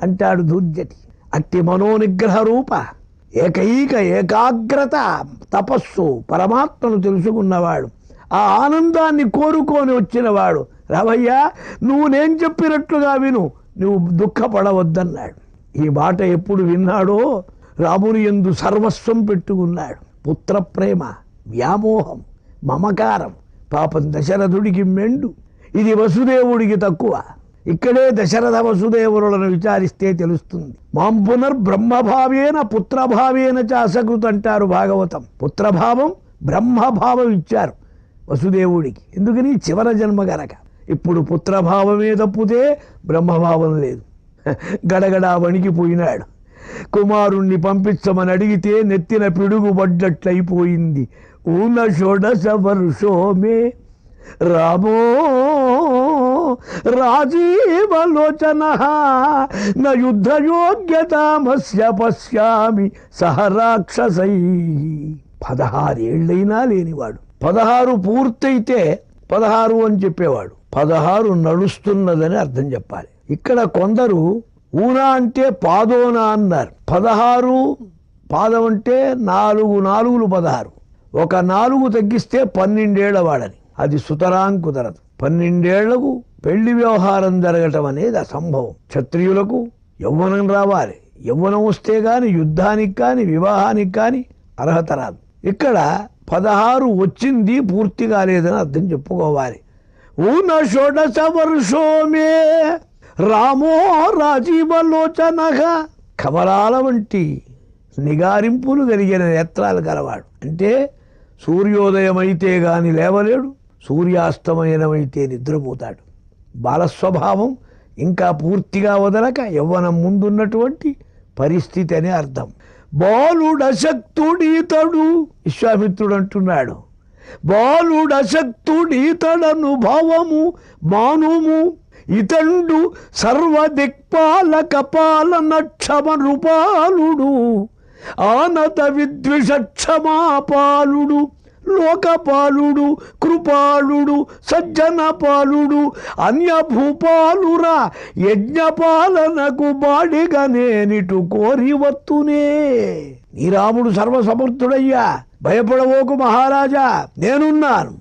అంటాడు దుర్జటి. అట్టి మనోనిగ్రహ రూప ఏకైక ఏకాగ్రత తపస్సు పరమాత్మను తెలుసుకున్నవాడు, ఆ ఆనందాన్ని కోరుకొని వచ్చినవాడు. రావయ్యా, నువ్వు నేను చెప్పినట్లుగా విను, నువ్వు దుఃఖపడవద్దన్నాడు. ఈ మాట ఎప్పుడు విన్నాడో రాముని యందు సర్వస్వం పెట్టుకున్నాడు. పుత్ర ప్రేమ, వ్యామోహం, మమకారం పాపం దశరథుడికి మెండు. ఇది వసుదేవుడికి తక్కువ. ఇక్కడే దశరథ వసుదేవులను విచారిస్తే తెలుస్తుంది. మాం పునర్బ్రహ్మభావేన పుత్రభావేన చ అసకృత్ అంటారు భాగవతం. పుత్రభావం బ్రహ్మభావం ఇచ్చారు వసుదేవుడికి. ఎందుకని? చివర జన్మ గనక. ఇప్పుడు పుత్రభావమే తప్పితే బ్రహ్మభావం లేదు. గడగడా వణికిపోయినాడు. కుమారుణ్ణి పంపించమని అడిగితే నెత్తిన పిడుగుబడ్డట్లయిపోయింది. ఊన షోడశ వర్షోమే రామో రాజీవలోచన న యుద్ధయోగ్యతామస్య పశ్యామి సహ రాక్షసై. 16 ఏళ్ళైనా లేనివాడు. 16 పూర్తయితే 16 అని చెప్పేవాడు. 16 నడుస్తున్నదని అర్థం చెప్పాలి. ఇక్కడ కొందరు ఊనా అంటే పాదోనా అన్నారు. 16 పాదం అంటే 4 నాలుగులు 16. ఒక 4 తగ్గిస్తే 12 ఏళ్లవాడని. అది సుతరాం కుదరదు. 12 ఏళ్లకు పెళ్లి వ్యవహారం జరగటం అనేది అసంభవం. క్షత్రియులకు యవ్వనం రావాలి. యవ్వనం వస్తే గాని యుద్ధానికి కానీ వివాహానికి కానీ అర్హత రాదు. ఇక్కడ 16 వచ్చింది, పూర్తి కాలేదని అర్థం చెప్పుకోవాలి. ఊన షోడశ వర్షోమే రామో రాజీవలోచనగా, కమలాల వంటి నిగారింపులు కలిగిన నేత్రాలు గలవాడు. అంటే సూర్యోదయమైతే గాని లేవలేడు, సూర్యాస్తమయనమైతే నిద్రపోతాడు. బాలస్వభావం ఇంకా పూర్తిగా వదలక యవ్వనం ముందున్నటువంటి పరిస్థితి అనే అర్థం. బాలుడశక్తుడీతడు, విశ్వామిత్రుడు అంటున్నాడు. బాలుడశక్తుడీతడను భావము మానుము ఇతండు సర్వదిక్పాలక పాలనక్షమ రూపాలుడు ఆనత విద్విషక్షమాపాలుడు లోకపాలుడు కృపాలుడు సజ్జనపాలుడు అన్యభూపాలురా యజ్ఞపాలనకు బాడిగా నేనిటు కోరివత్తునే. నీ రాముడు సర్వసమర్థుడయ్యా, భయపడవోకు మహారాజా, నేనున్నాను.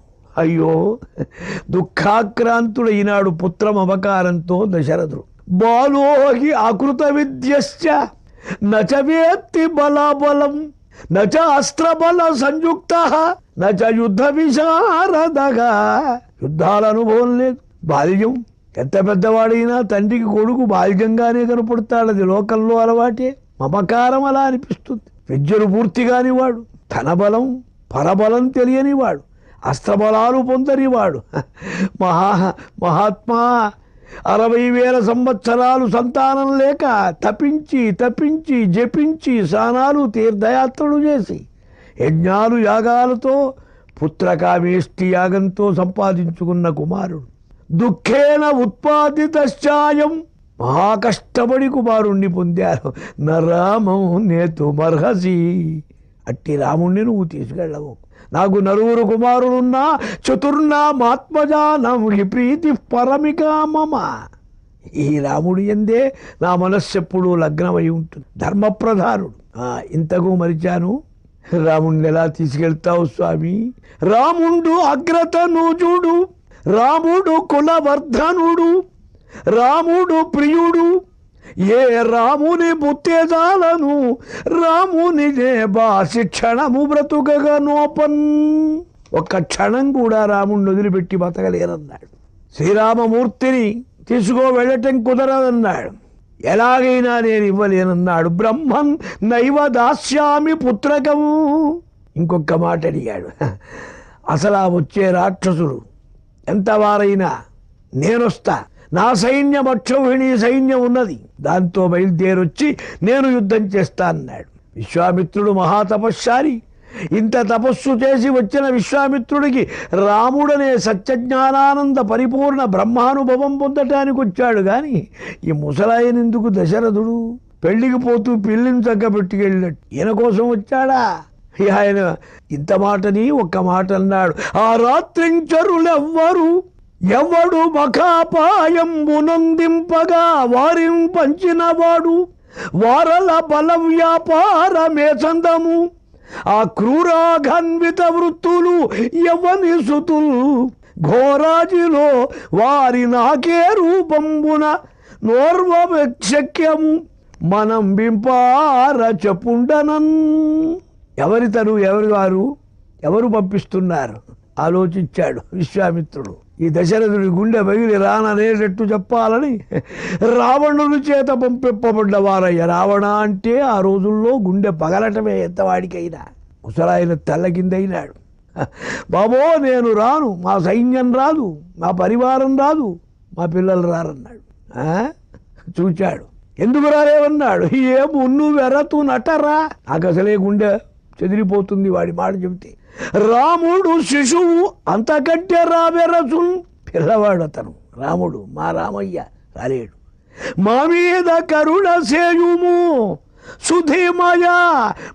అయ్యో, దుఃఖాక్రాంతుడైనాడు పుత్రమవకారంతో దశరథుడు. బాలోహి అకృత విద్యశ్చ నచ వేత్తి బలాబలం నచ అస్త్రబల సంయుక్త నచ యుద్ధ విశారదగా. యుద్ధాల అనుభవం లేదు. బాల్యం, ఎంత పెద్దవాడైనా తండ్రికి కొడుకు బాల్యంగానే కనపడతాడు. అది లోకంలో అలవాటే. మమకారం అలా అనిపిస్తుంది. విద్యను పూర్తిగానివాడు, ధనబలం పరబలం తెలియనివాడు, అస్త్రబలాలు పొందనివాడు. మహాత్మా 60,000 సంవత్సరాలు సంతానం లేక తపించి తపించి జపించి స్నానాలు తీర్థయాత్రలు చేసి యజ్ఞాలు యాగాలతో పుత్రకామేష్టి యాగంతో సంపాదించుకున్న కుమారుడు. దుఃఖేన ఉత్పాదితాయం, మహా కష్టపడి కుమారుణ్ణి పొందారు. నరామం నేతుమర్హసి, అట్టి రాముణ్ణి నువ్వు తీసుకెళ్ళవు. నాకు 9 కుమారులున్నా చతుర్నామాత్మజానం హి ప్రీతి పరమికా మమ. ఈ రాముడి ఎందే నా మనస్సు ఎప్పుడూ లగ్నమై ఉంటుంది. ధర్మప్రధానుడు. ఇంతకు మరిచాను, రాముణ్ణి ఎలా తీసుకెళ్తావు స్వామి? రాముండు అగ్రతనూజుడు, రాముడు కులవర్ధనుడు, రాముడు ప్రియుడు, ఏ రాముని బుత్తేజాలను రాముని శిక్షణము బ్రతుకగా నోపన్. ఒక్క క్షణం కూడా రాముడిని వదిలిపెట్టి బతకలేరన్నాడు. శ్రీరామమూర్తిని తీసుకో వెళ్ళటం కుదరదన్నాడు. ఎలాగైనా నేను ఇవ్వలేనన్నాడు. బ్రహ్మన్ నైవ దాస్యామి పుత్రకం, ఇంకొక మాట అడిగాడు, అసలు ఆ వచ్చే రాక్షసులు ఎంతవారైనా నేనొస్తా, నా సైన్యం అక్షౌహిణి సైన్యం ఉన్నది, దాంతో బయలుదేరొచ్చి నేను యుద్ధం చేస్తా అన్నాడు. విశ్వామిత్రుడు మహాతపశ్శాలి. ఇంత తపస్సు చేసి వచ్చిన విశ్వామిత్రుడికి రాముడనే సత్యజ్ఞానానంద పరిపూర్ణ బ్రహ్మానుభవం పొందటానికి వచ్చాడు. కానీ ఈ ముసలాయనెందుకు దశరథుడు పెళ్లికి పోతూ పిల్లిని చక్కబెట్టుకెళ్ళినట్టు ఈయన కోసం వచ్చాడా? ఆయన ఇంత మాటని ఒక్క మాట అన్నాడు, ఆ రాత్రించరులెవ్వరు ఎవడు మఖాపాయంబునందింపగా వారిని పంచినవాడు, వారల బల వ్యాపారమే సందము, ఆ క్రూరాఘన్విత వృత్తులు ఎవని సుతులు, ఘోరాజిలో వారి నాకే రూపంబున నోర్వశక్యము, మనం బింపార చెప్పుండనన్. ఎవరితను, ఎవరి వారు, ఎవరు పంపిస్తున్నారు ఆలోచించాడు విశ్వామిత్రుడు. ఈ దశరథుడి గుండె పగిలి రాననేటట్టు చెప్పాలని రావణుని చేత పంపింపబడ్డవారయ్య. రావణ అంటే ఆ రోజుల్లో గుండె పగలటమే ఎంతవాడికైనా. ముసలాయన తెల్ల కిందైనాడు. బాబో నేను రాను, మా సైన్యం రాదు, మా పరివారం రాదు, మా పిల్లలు రారన్నాడు. చూచాడు, ఎందుకు రాలేవన్నాడు. ఏ మున్ను వెరతు నటరా, నాకు అసలే గుండె చెదిరిపోతుంది వాడి మాట చెబితే. రాముడు శిశువు అంతకంటే రావెరసున్, పిల్లవాడు అతను రాముడు, మా రామయ్య రాలేడు. మా మీద కరుణ సేయుము సుధీమయ,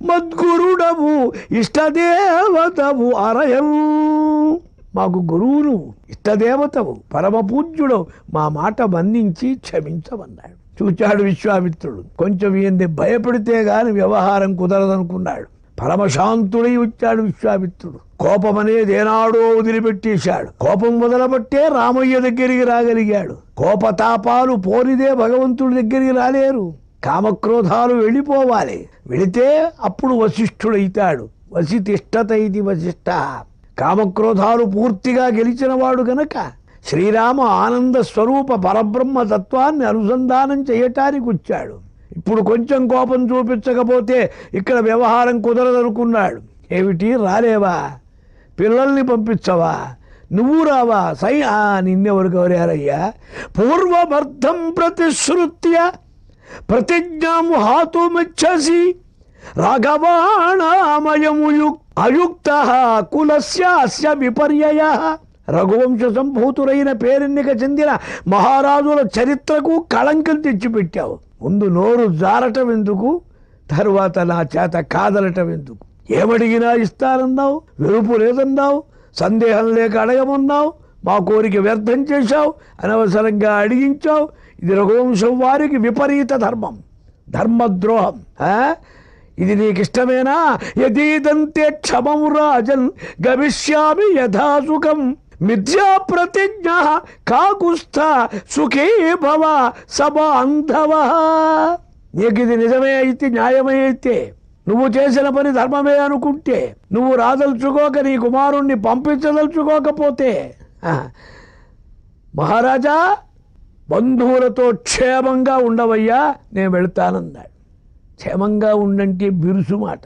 మద్గురుడవు ఇష్టదేవతవు అరయం. మాకు గురువును, ఇష్టదేవతవు, పరమ పూజ్యుడవు, మా మాట మన్నించి క్షమించమన్నాడు. చూచాడు విశ్వామిత్రుడు. కొంచెం ఈయన్ని భయపడితే గాని వ్యవహారం కుదరదనుకున్నాడు. పరమశాంతుడై వచ్చాడు విశ్వామిత్రుడు. కోపం అనేది ఏనాడో వదిలిపెట్టేశాడు. కోపం వదలబట్టే రామయ్య దగ్గరికి రాగలిగాడు. కోపతాపాలు పోనిదే భగవంతుడి దగ్గరికి రాలేరు. కామక్రోధాలు వెళ్ళిపోవాలి. వెళితే అప్పుడు వశిష్ఠుడైతాడు. వసితిష్టత ఇది వశిష్ఠ. కామక్రోధాలు పూర్తిగా గెలిచిన వాడు గనక శ్రీరామ ఆనంద స్వరూప పరబ్రహ్మ తత్వాన్ని అనుసంధానం చేయటానికి వచ్చాడు. ఇప్పుడు కొంచెం కోపం చూపించకపోతే ఇక్కడ వ్యవహారం కుదరదనుకున్నాడు. ఏమిటి రాలేవా? పిల్లల్ని పంపించవా? నువ్వు రావా? నిన్నెవరు కోరారయ్యా? పూర్వమర్థం ప్రతిశ్రుత్య ప్రతిజ్ఞాం హాతుమిచ్చసి రాఘవాణామయము అయుక్త కులస్యాస్య విపర్యయ. రఘువంశ సంభూతులైన పేరెన్నిక చెందిన మహారాజుల చరిత్రకు కళంకం తెచ్చిపెట్టావు. ముందు నోరు జారటం ఎందుకు, తరువాత నా చేత కాదలటం ఎందుకు? ఏమడిగినా ఇస్తానన్నావు, వెరుపు లేదన్నావు, సందేహం లేక అడగమన్నావు, మా కోరిక వ్యర్థం చేశావు, అనవసరంగా అడిగించావు. ఇది రఘువంశం వారికి విపరీత ధర్మం, ధర్మద్రోహం. ఇది నీకిష్టమేనా? యదీదంతే క్షమం రాజన్ గమిష్యామి యథాసుఖం, మిథ్యా ప్రతిజ్ఞ కాకుస్థ సుఖీ భవ సబాంధవ. నీకు ఇది నిజమే అయితే, న్యాయమే అయితే, నువ్వు చేసిన పని ధర్మమే అనుకుంటే, నువ్వు రాదలుచుకోక నీ కుమారుణ్ణి పంపించదలుచుకోకపోతే, మహారాజా బంధువులతో క్షేమంగా ఉండవయ్యా, నేను వెళతానన్నాడు. క్షేమంగా ఉండంటే బిరుసు మాట,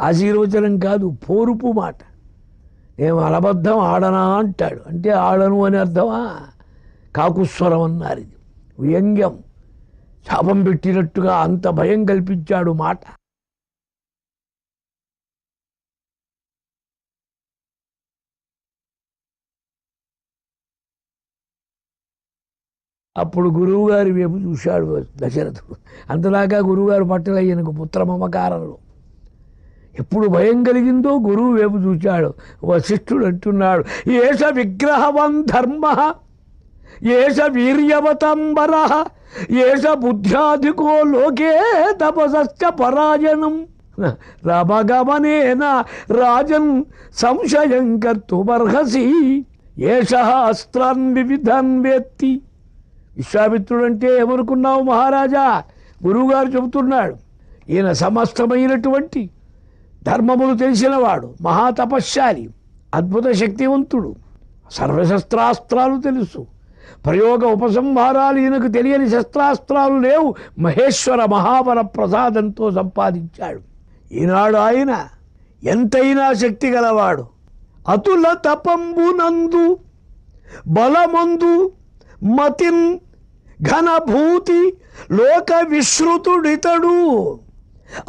ఆశీర్వచనం కాదు, పోరుపు మాట. నేను అలబద్ధం ఆడనా అంటాడు. అంటే ఆడను అని అర్థమా? కాకుస్వరం అన్నారు. ఇది వ్యంగ్యం, శాపం పెట్టినట్టుగా అంత భయం కల్పించాడు మాట. అప్పుడు గురువుగారి వైపు చూశాడు దశరథుడు. అంతదాకా గురువుగారు పట్ల ఈయనకు పుత్ర మమకారంలో ఎప్పుడు భయం కలిగిందో గురువు వైపు చూశాడు. వశిష్ఠుడు అంటున్నాడు, ఏష విగ్రహవన్ ధర్మ, ఏష వీర్యవతంబర, ఏష బుద్ధ్యాధికో లోకే తపసశ్చ పరాయణం, రామగమనేన రాజన్ సంశయం కర్తుమర్హసి, ఏష అస్త్రాన్ వివిధాన్ వేత్తి. విశ్వామిత్రుడు అంటే ఏమనుకున్నావు మహారాజా? గురువుగారు చెబుతున్నాడు, ఈయన సమస్తమైనటువంటి ధర్మములు తెలిసినవాడు, మహాతపశ్శాలి, అద్భుత శక్తివంతుడు, సర్వశస్త్రాస్త్రాలు తెలుసు, ప్రయోగ ఉపసంహారాలు ఈయనకు తెలియని శస్త్రాస్త్రాలు లేవు. మహేశ్వర మహాబల ప్రసాదంతో సంపాదించాడు. ఈనాడు ఆయన ఎంతైనా శక్తి గలవాడు. అతుల తపంబునందు బలమందు మతిన్ ఘనభూతి లోక విశ్రుతుడితడు.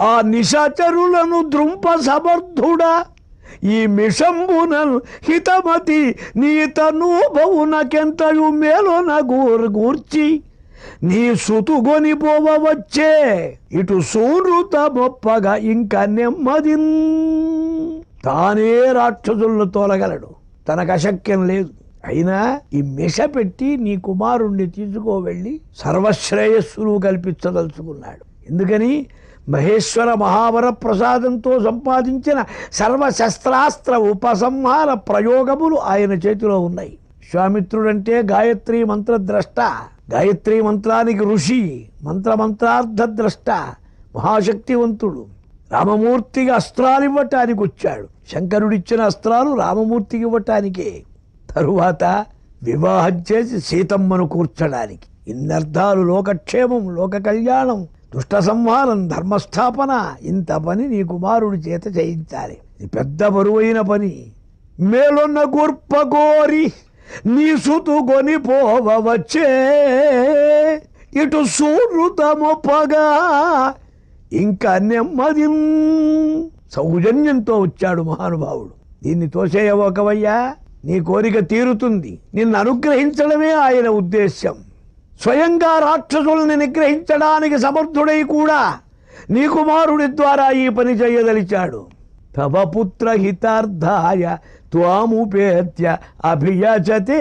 ఆ నిశాచరులను ద్రుంప సమర్థుడా ఈ మిషంబునను హితమతి నీతనూభవునకెంతయు మేలున గూర్చి నీ సుతుగొనిపోవచ్చే ఇటు సూనృత మొప్పగా ఇంక నెమ్మదిన్. తానే రాక్షసులను తోలగలడు, తనకు అశక్యం లేదు. అయినా ఈ మిష పెట్టి నీ కుమారుణ్ణి తీసుకువెళ్ళి సర్వశ్రేయస్సును కల్పించదలుచుకున్నాడు. ఎందుకని మహేశ్వర మహావర ప్రసాదంతో సంపాదించిన సర్వశస్త్రాస్త్ర ఉపసంహార ప్రయోగములు ఆయన చేతిలో ఉన్నాయి. విశ్వామిత్రుడంటే గాయత్రీ మంత్రద్రష్ట, గాయత్రీ మంత్రానికి ఋషి, మంత్రార్థ ద్రష్ట, మహాశక్తివంతుడు. రామమూర్తికి అస్త్రాలు ఇవ్వటానికి వచ్చాడు. శంకరుడిచ్చిన అస్త్రాలు రామమూర్తికి ఇవ్వటానికే. తరువాత వివాహం చేసి సీతమ్మను కూర్చడానికి. ఇన్నర్థాలు లోకక్షేమం, లోక కళ్యాణం, దుష్ట సంహారం, ధర్మస్థాపన. ఇంత పని నీ కుమారుడి చేత చేయించాలి. ఇది పెద్ద బరువైన పని. మేలున్న గుర్పగోరి నీ సుతుగొని పోవచ్చే ఇటు సూనృతమొప్పగా ఇంకా నెమ్మది. సౌజన్యంతో వచ్చాడు మహానుభావుడు. దీన్ని తోసేయవోకవయ్యా, నీ కోరిక తీరుతుంది. నిన్ను అనుగ్రహించడమే ఆయన ఉద్దేశ్యం. స్వయంగా రాక్షసుల్ని నిగ్రహించడానికి సమర్థుడై కూడా నీ కుమారుడి ద్వారా ఈ పని చేయదలిచాడు. తవ పుత్ర హితార్థాయ త్వాముపేత్య అభియాచతే.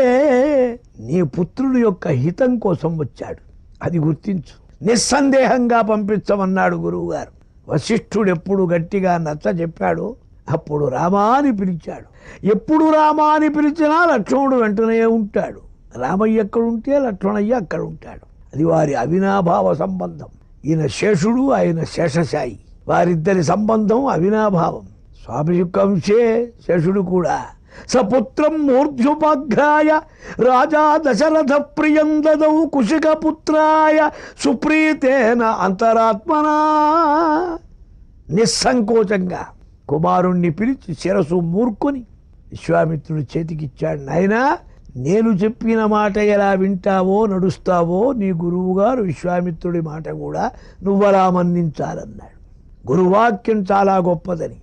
నీ పుత్రుడి యొక్క హితం కోసం వచ్చాడు, అది గుర్తించు. నిస్సందేహంగా పంపించమన్నాడు గురువుగారు. వశిష్ఠుడు ఎప్పుడు గట్టిగా నచ్చ చెప్పాడు, అప్పుడు రామా అని పిలిచాడు. ఎప్పుడు రామా అని పిలిచినా లక్ష్మణుడు వెంటనే ఉంటాడు. రామయ్య ఎక్కడుంటే లక్ష్మణయ్య అక్కడ ఉంటాడు. అది వారి అవినాభావ సంబంధం. ఈయన శేషుడు, ఆయన శేషశాయి. వారిద్దరి సంబంధం అవినాభావం. స్వామి కంశే శేషుడు కూడా. సపుత్రం మూర్ధ్యుపఘ్రాయ రాజా దశరథ ప్రియం దదౌ కుశిక పుత్రాయ సుప్రీతేన అంతరాత్మనా. నిస్సంకోచంగా కుమారుణ్ణి పిలిచి శిరసు మూర్కొని విశ్వామిత్రుడి చేతికిచ్చాడు. నాయనా, నేను చెప్పిన మాట ఎలా వింటావో నడుస్తావో నీ గురువుగారు విశ్వామిత్రుడి మాట కూడా నువ్వలా మన్నించాలన్నాడు. గురువాక్యం చాలా గొప్పదని.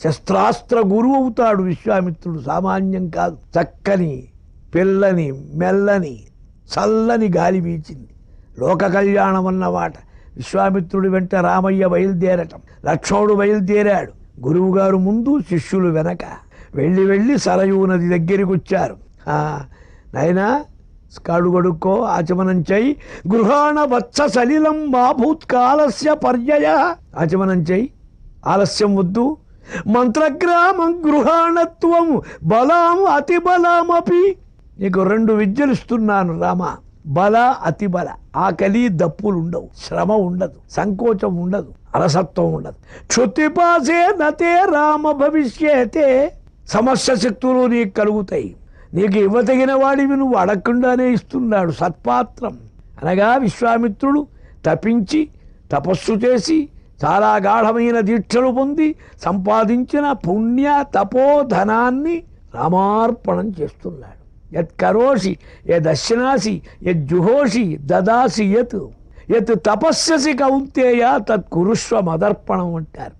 శస్త్రాస్త్ర గురువు అవుతాడు విశ్వామిత్రుడు, సామాన్యం కాదు. చక్కని పిల్లని మెల్లని చల్లని గాలి వీచింది. లోక కళ్యాణం అన్నమాట. విశ్వామిత్రుడి వెంట రామయ్య బయలుదేరటం, లక్ష్మణుడు బయలుదేరాడు. గురువుగారు ముందు, శిష్యులు వెనక. వెళ్ళి వెళ్ళి సరయూ నది దగ్గరికి వచ్చారు. నాయనా, కాడు గడుక్కో, ఆచమనం చెయ్యి. గృహాణ వత్స సలిలం మా భూత్కాలస్య పర్యయ. ఆచమనం చెయ్యి, ఆలస్యం వద్దు. మంత్రగ్రామం గృహాణత్వం బలాం అతి బలామపి. నీకు 2 విద్యలు ఇస్తున్నాను రామ. బల అతి బల. ఆకలి దప్పులు ఉండవు, శ్రమ ఉండదు, సంకోచం ఉండదు, అలసత్వం ఉండదు. క్షుతిపాసే నతే రామ భవిష్యతే. సమస్య శక్తులు నీకు కలుగుతాయి. నీకు ఇవ్వతగిన వాడివి నువ్వు అడగకుండానే ఇస్తున్నాడు. సత్పాత్రం అనగా విశ్వామిత్రుడు తపించి తపస్సు చేసి చాలా గాఢమైన దీక్షలు పొంది సంపాదించిన పుణ్య తపోధనాన్ని రామార్పణం చేస్తున్నాడు. యత్ కరోషి యదశ్నాసి యజ్జుహోషి దదాసి యత్ తపస్యసి కౌంతేయ తత్ కురుష్వ మదర్పణం అంటారు.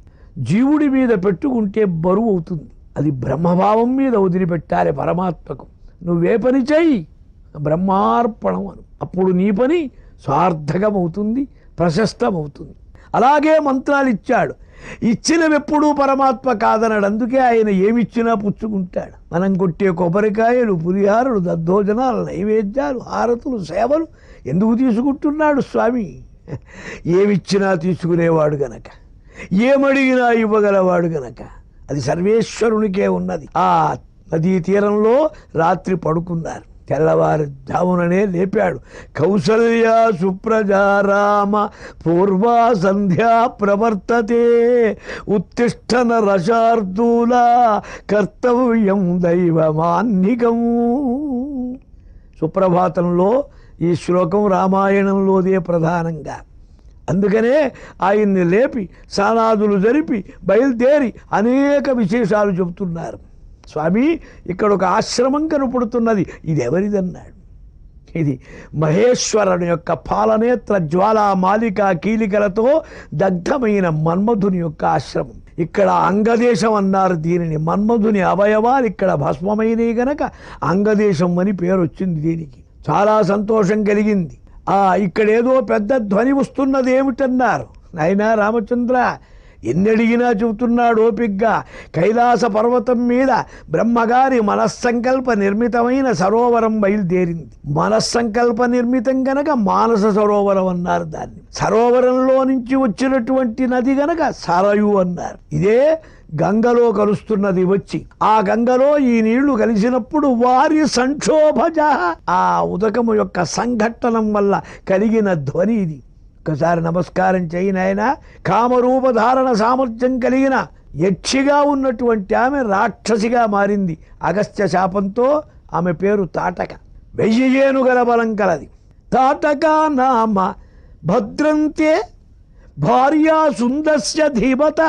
జీవుడి మీద పెట్టుకుంటే బరువు అవుతుంది, అది బ్రహ్మభావం మీద వదిలిపెట్టాలి పరమాత్మకు. నువ్వే పని చెయ్యి, బ్రహ్మార్పణం అను. అప్పుడు నీ పని సార్థకమవుతుంది, ప్రశస్తమవుతుంది. అలాగే మంత్రాలు ఇచ్చాడు. ఇచ్చినవెప్పుడూ పరమాత్మ కాదన్నాడు. అందుకే ఆయన ఏమిచ్చినా పుచ్చుకుంటాడు. మనం కొట్టే కొబ్బరికాయలు, పులిహారులు, దద్దోజనాలు, నైవేద్యాలు, హారతులు, సేవలు ఎందుకు తీసుకుంటున్నాడు స్వామి? ఏమిచ్చినా తీసుకునేవాడు గనక, ఏమడిగినా ఇవ్వగలవాడు గనక. అది సర్వేశ్వరునికే ఉన్నది. ఆ నదీ తీరంలో రాత్రి పడుకున్నారు. తెల్లవారుజాముననే లేపాడు. కౌసల్య సుప్రజారామ పూర్వా సంధ్యా ప్రవర్తతే ఉత్తిష్టన రశార్దూల కర్తవ్యం దైవమాన్నికం. సుప్రభాతంలో ఈ శ్లోకం రామాయణంలోదే ప్రధానంగా. అందుకనే ఆయన్ని లేపి స్నానాదులు జరిపి బయలుదేరి అనేక విశేషాలు చెబుతున్నారు. స్వామి, ఇక్కడ ఒక ఆశ్రమం కనపడుతున్నది, ఇది ఎవరిదన్నాడు. ఇది మహేశ్వరుని యొక్క పాలనేత్ర జ్వాలా మాలిక కీలికలతో దగ్ధమైన మన్మధుని యొక్క ఆశ్రమం. ఇక్కడ అంగదేశం అన్నారు దీనిని. మన్మధుని అవయవాలు ఇక్కడ భస్మమైనవి గనక అంగదేశం అని పేరు వచ్చింది దీనికి. చాలా సంతోషం కలిగింది. ఇక్కడేదో పెద్ద ధ్వని వస్తున్నది ఏమిటన్నారు. నాయనా రామచంద్ర, ఎన్నడిగినా చెబుతున్నాడు ఓపిగ్గా. కైలాస పర్వతం మీద బ్రహ్మగారి మనస్సంకల్ప నిర్మితమైన సరోవరం బయలుదేరింది. మనస్సంకల్ప నిర్మితం గనక మానస సరోవరం అన్నారు దాన్ని. సరోవరంలో నుంచి వచ్చినటువంటి నది గనక సరయు అన్నారు. ఇదే గంగలో కలుస్తున్నది వచ్చి. ఆ గంగలో ఈ నీళ్లు కలిసినప్పుడు వారి సంక్షోభజ, ఆ ఉదకము యొక్క సంఘట్టనం వల్ల కలిగిన ధ్వని ఇది. ఒకసారి నమస్కారం చేయి నాయనా. కామరూప ధారణ సామర్థ్యం కలిగిన యక్షిగా ఉన్నటువంటి ఆమె రాక్షసిగా మారింది. అగస్త్య శాపంతో ఆమె పేరు తాటక. 1000 ఏనుగల బలం కలది. తాటక నామ భద్రంతే భార్యా సుందస్య ధీమత.